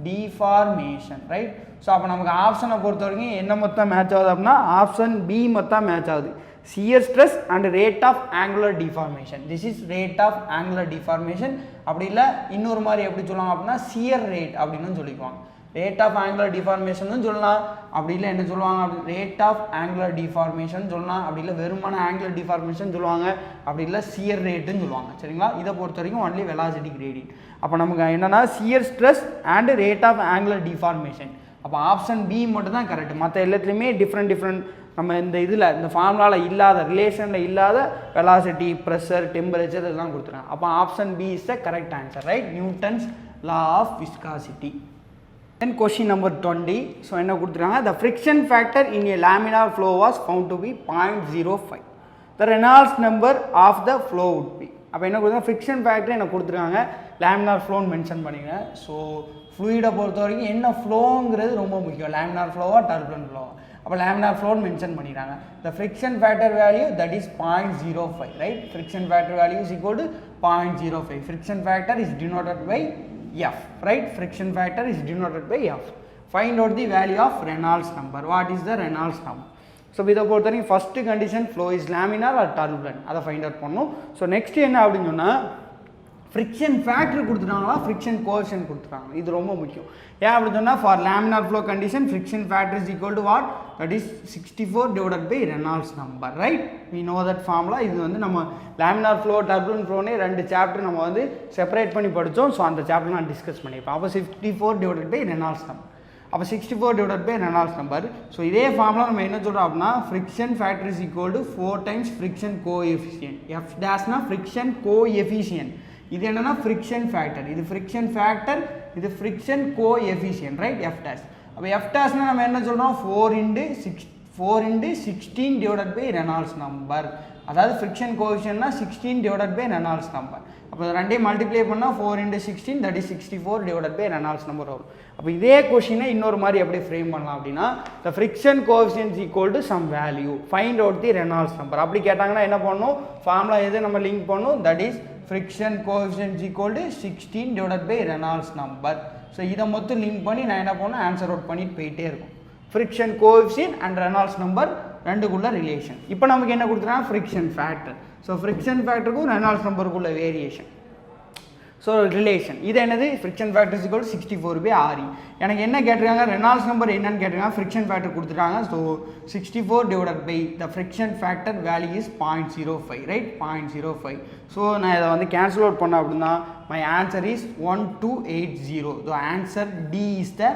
டிஃபார்மேஷன் ரைட். ஸோ அப்போ நமக்கு ஆப்ஷனை பொறுத்த வரைக்கும் என்ன மொத்தம் மேட்ச் ஆகுது அப்படின்னா ஆப்ஷன் பி மொத்தம் மேட்ச் ஆகுது. shear stress and rate of angular deformation. This is rate of angular deformation. அப்படி இல்லை இன்னொரு மாதிரி எப்படி சொல்லுவாங்க அப்படின்னா shear rate அப்படின்னு சொல்லிக்குவாங்க. rate of angular deformation சொல்லலாம். அப்படி இல்லை என்ன சொல்லுவாங்க, rate of angular deformation சொல்லலாம். அப்படி இல்லை வெறுமான angular deformation சொல்லுவாங்க. அப்படி இல்லை shear rateன்னு சொல்லுவாங்க சரிங்களா. இதை பொறுத்த வரைக்கும் only velocity gradient. அப்போ நமக்கு என்னன்னா shear stress and rate of angular deformation. அப்போ ஆப்ஷன் பி மட்டும் தான் கரெக்ட். மற்ற எல்லாத்துலேயுமே டிஃப்ரெண்ட் நம்ம இந்த இதில் இந்த ஃபார்முலாவில் இல்லாத ரிலேஷனில் இல்லாத வெலாசிட்டி, ப்ரெஷர், டெம்பரேச்சர் இதெல்லாம் கொடுத்துருக்காங்க. அப்போ option B is the correct answer right. Newton's law of viscosity. Then question number 20. So என்ன கொடுத்துருக்காங்க, the friction factor in a laminar flow was found to be 0.05. The Reynolds number of the flow would be. அப்போ என்ன கொடுத்துருக்காங்க, friction factor என்ன கொடுத்துருக்காங்க, laminar ஃப்ளோன்னு mention பண்ணிக்கிறேன். So ஃப்ளூயிடை பொறுத்த வரைக்கும் என்ன ஃப்ளோங்கிறது ரொம்ப முக்கியம். லேமினார் ஃப்ளோவா டர்புலன்ட் ஃப்ளோவா. அப்போ லேமினார் ஃப்ளோன்னு மென்ஷன் பண்ணிடுறாங்க. The friction factor value that is 0.05 right. Friction factor value is equal to 0.05. Friction factor is denoted by F right. Friction factor is denoted by F. Find out the value of Reynolds number. What is the Reynolds number? So இதை பொறுத்த வரைக்கும் first condition flow is laminar or turbulent, அதை find out பண்ணணும். So next என்ன அப்படின்னு சொன்னால் friction factor கொடுத்துட்டாங்களா, friction coefficient கொடுத்துட்டாங்க. இது ரொம்ப முக்கியம். ஏன் அப்படின்னு சொன்னால் for laminar flow condition friction factor is equal to what, that is 64 divided by Reynolds number right. We know that formula. இது வந்து நம்ம லேமினார் ஃப்ளோ டர்புலன்ட் ஃப்ளோனே 2 சாப்டர் நம்ம வந்து செப்பரேட் பண்ணி படித்தோம். ஸோ அந்த சாப்டர் நான் டிஸ்கஸ் பண்ணியிருப்பேன். அப்போ 64 டிவைடட் பை ரெனால்ட்ஸ் நம்பர். அப்போ 64 divided by Reynolds number. So இதே ஃபார்முலா நம்ம என்ன சொல்கிறோம் அப்படின்னா friction factor is equal to 4 times friction coefficient. F டேஷ்னா ஃப்ரிக்ஷன் கோஎஃபிஷியன்ட். இது என்னன்னா ஃப்ரிக்ஷன் ஃபேக்டர். இது ஃப்ரிக்ஷன் ஃபேக்டர், இது friction coefficient right. F dash. அப்போ எஃப் டேஷ்னா நம்ம என்ன சொல்கிறோம், 4 into 16 divided by Reynolds number. அதாவது ஃப்ரிக்ஷன் கோஎஃபிஷியன்ட்னா 16 டிவைடட் பை ரெனால்ட்ஸ் நம்பர். அப்போ ரெண்டையும் மல்டிப்ளை பண்ணால் 4 into 16 that is 64 divided by Reynolds number வரும். அப்போ இதே கொஷினை இன்னொரு மாதிரி எப்படி ஃப்ரேம் பண்ணலாம் அப்படின்னா the friction coefficient equal to some value, find out the Reynolds number. அப்படி கேட்டாங்கன்னா என்ன பண்ணணும், ஃபார்முலா எது நம்ம லிங்க் பண்ணணும், that is friction coefficient equal to 16 divided by Reynolds number. So இதை மொத்தம் லிங்க் பண்ணி நான் என்ன பண்ணணும், ஆன்சர் அவுட் பண்ணிட்டு போயிட்டே இருக்கும். Friction coefficient and Reynolds number ரெண்டுக்குள்ள ரிலேஷன். இப்போ நமக்கு என்ன கொடுத்துருக்காங்க, ஃப்ரிக்ஷன் ஃபேக்டர். ஸோ ஃப்ரிக்ஷன் ஃபேக்டருக்கும் ரெனால்ட்ஸ் நம்பருக்குள்ள வேரியேஷன். ஸோ ரிலேஷன் இது என்னது, friction factor equal 64 by RE. எனக்கு என்ன கேட்டிருக்காங்க, ரெனால்ட்ஸ் நம்பர் என்னன்னு கேட்டிருக்காங்க, ஃப்ரிக்ஷன் ஃபேக்டர் கொடுத்துட்டாங்க. So 64 divided by the friction factor value is 0.05 right. 0.05. So நான் இதை வந்து கேன்சல் அவுட் பண்ண அப்படின்னா my answer is 1280. So answer D is the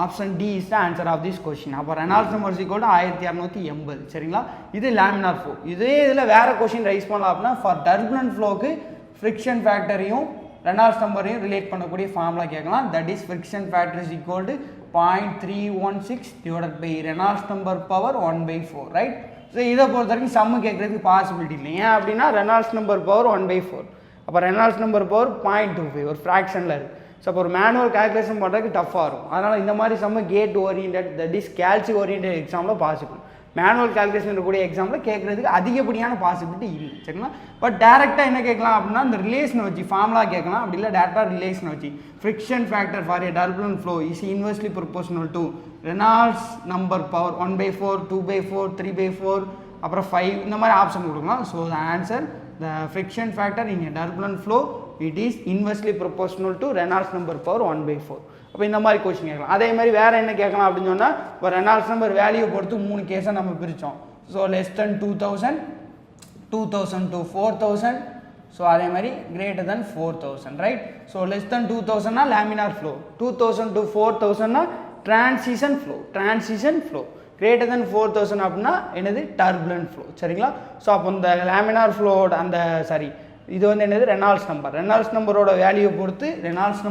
option D is the answer of this question. அப்போ Reynolds number equal 1680 சரிங்களா. இது laminar flow. இதே இதில் வேறு கொஸ்டின் ரைஸ் பண்ணலாம் அப்படின்னா ஃபார் டர்புலன்ட் ஃப்ளோக்கு ஃப்ரிக்ஷன் ஃபேக்டரையும் ரெனால்ட்ஸ் நம்பரையும் ரிலேட் பண்ணக்கூடிய ஃபார்முலா கேட்கலாம். That is friction factor is equal to 0.316 divided by Reynolds number power 1/4 right. So இதை பொறுத்த வரைக்கும் சம்மு கேட்குறதுக்கு பாசிபிலிட்டி இல்லை. ஏன் அப்படின்னா ரெனால்ட்ஸ் நம்பர் பவர் 1/4. அப்போ ரெனால்ட்ஸ் நம்பர் பவர் 0.25 ஒரு ஃப்ராக்ஷனில் இருக்குது. ஸோ அப்போ ஒரு மேனுவல் கால்குலேஷன் பண்ணுறதுக்கு டஃப்பாக இருக்கும். அதனால் இந்த மாதிரி some GATE orient, that is calci orient எக்ஸாமில் பாசிபிள். மேனுவல் கால்குலேஷன் இருக்கக்கூடிய எக்ஸாமில் கேட்குறதுக்கு அதிகப்படியான பாசிபிலிட்டி இல்லை சரிங்களா. பட் டேரெக்டாக என்ன கேட்கலாம் அப்படின்னா இந்த ரிலேஷனை வச்சு ஃபார்முலா கேட்கலாம், அப்படி இல்லை டேரெக்டாக ரிலேஷனை வச்சு friction factor for A turbulent flow is inversely proportional to Reynolds number power 1/4 2/4 3/4 அப்புறம் 5 இந்த மாதிரி ஆப்ஷன் கொடுக்கலாம். So the answer the friction factor in A turbulent flow it is inversely proportional to Reynolds number power 1/4. அப்போ இந்த மாதிரி question கேட்கலாம். அதே மாதிரி வேறு என்ன கேட்கலாம் அப்படின்னு சொன்னால் இப்போ ரெனால்ட்ஸ் நம்பர் வேல்யூ பொறுத்து 3 கேஸை நம்ம பிரித்தோம். So less than 2000 2000 to 4000. So அதே மாதிரி greater than 4000 right. So less than 2000னா லேமினார் ஃப்ளோ, 2000 to 4000னா டிரான்சிஷன் ஃப்ளோ, greater than 4000 அப்படின்னா என்னது டர்புலன்ட் ஃப்ளோ சரிங்களா. ஸோ அப்போ இந்த லேமினார் ஃப்ளோட அந்த இது வந்து என்னது ரெனால்ட்ஸ் நம்பரோட வேல்யூவை பொறுத்து ரெனால்ட்ஸ்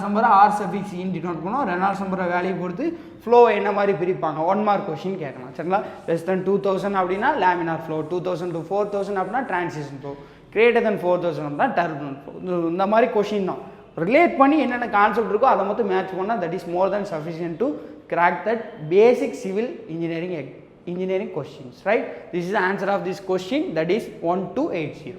நம்பரை ஆர் சஃபிக்ஸ் இன் டினோட் பண்ணுவோம். ரெனால்ட்ஸ் நம்பரை வேல்யூ பொறுத்து ஃப்ளோ என்ன மாதிரி பிரிப்பாங்க 1 மார்க் கொஸ்டின் கேட்கலாம் சரிங்களா. லெஸ் தென் 2000 அப்படின்னா லேமினார் ஃப்ளோ, 2000 to 4000 அப்படின்னா டிரான்சிஷன் ஃப்ளோ, greater than 4000 அப்படின்னா டர்புலன்ட் ஃப்ளோ. இந்த மாதிரி கொஸ்டின் தான் ரிலேட் பண்ணி என்னென்ன கான்செப்ட் இருக்கோ அதை மட்டும் மேட்ச் பண்ணால் that is more then sufficient to crack that basic civil engineering questions right. This is the answer of this question, that is 1280.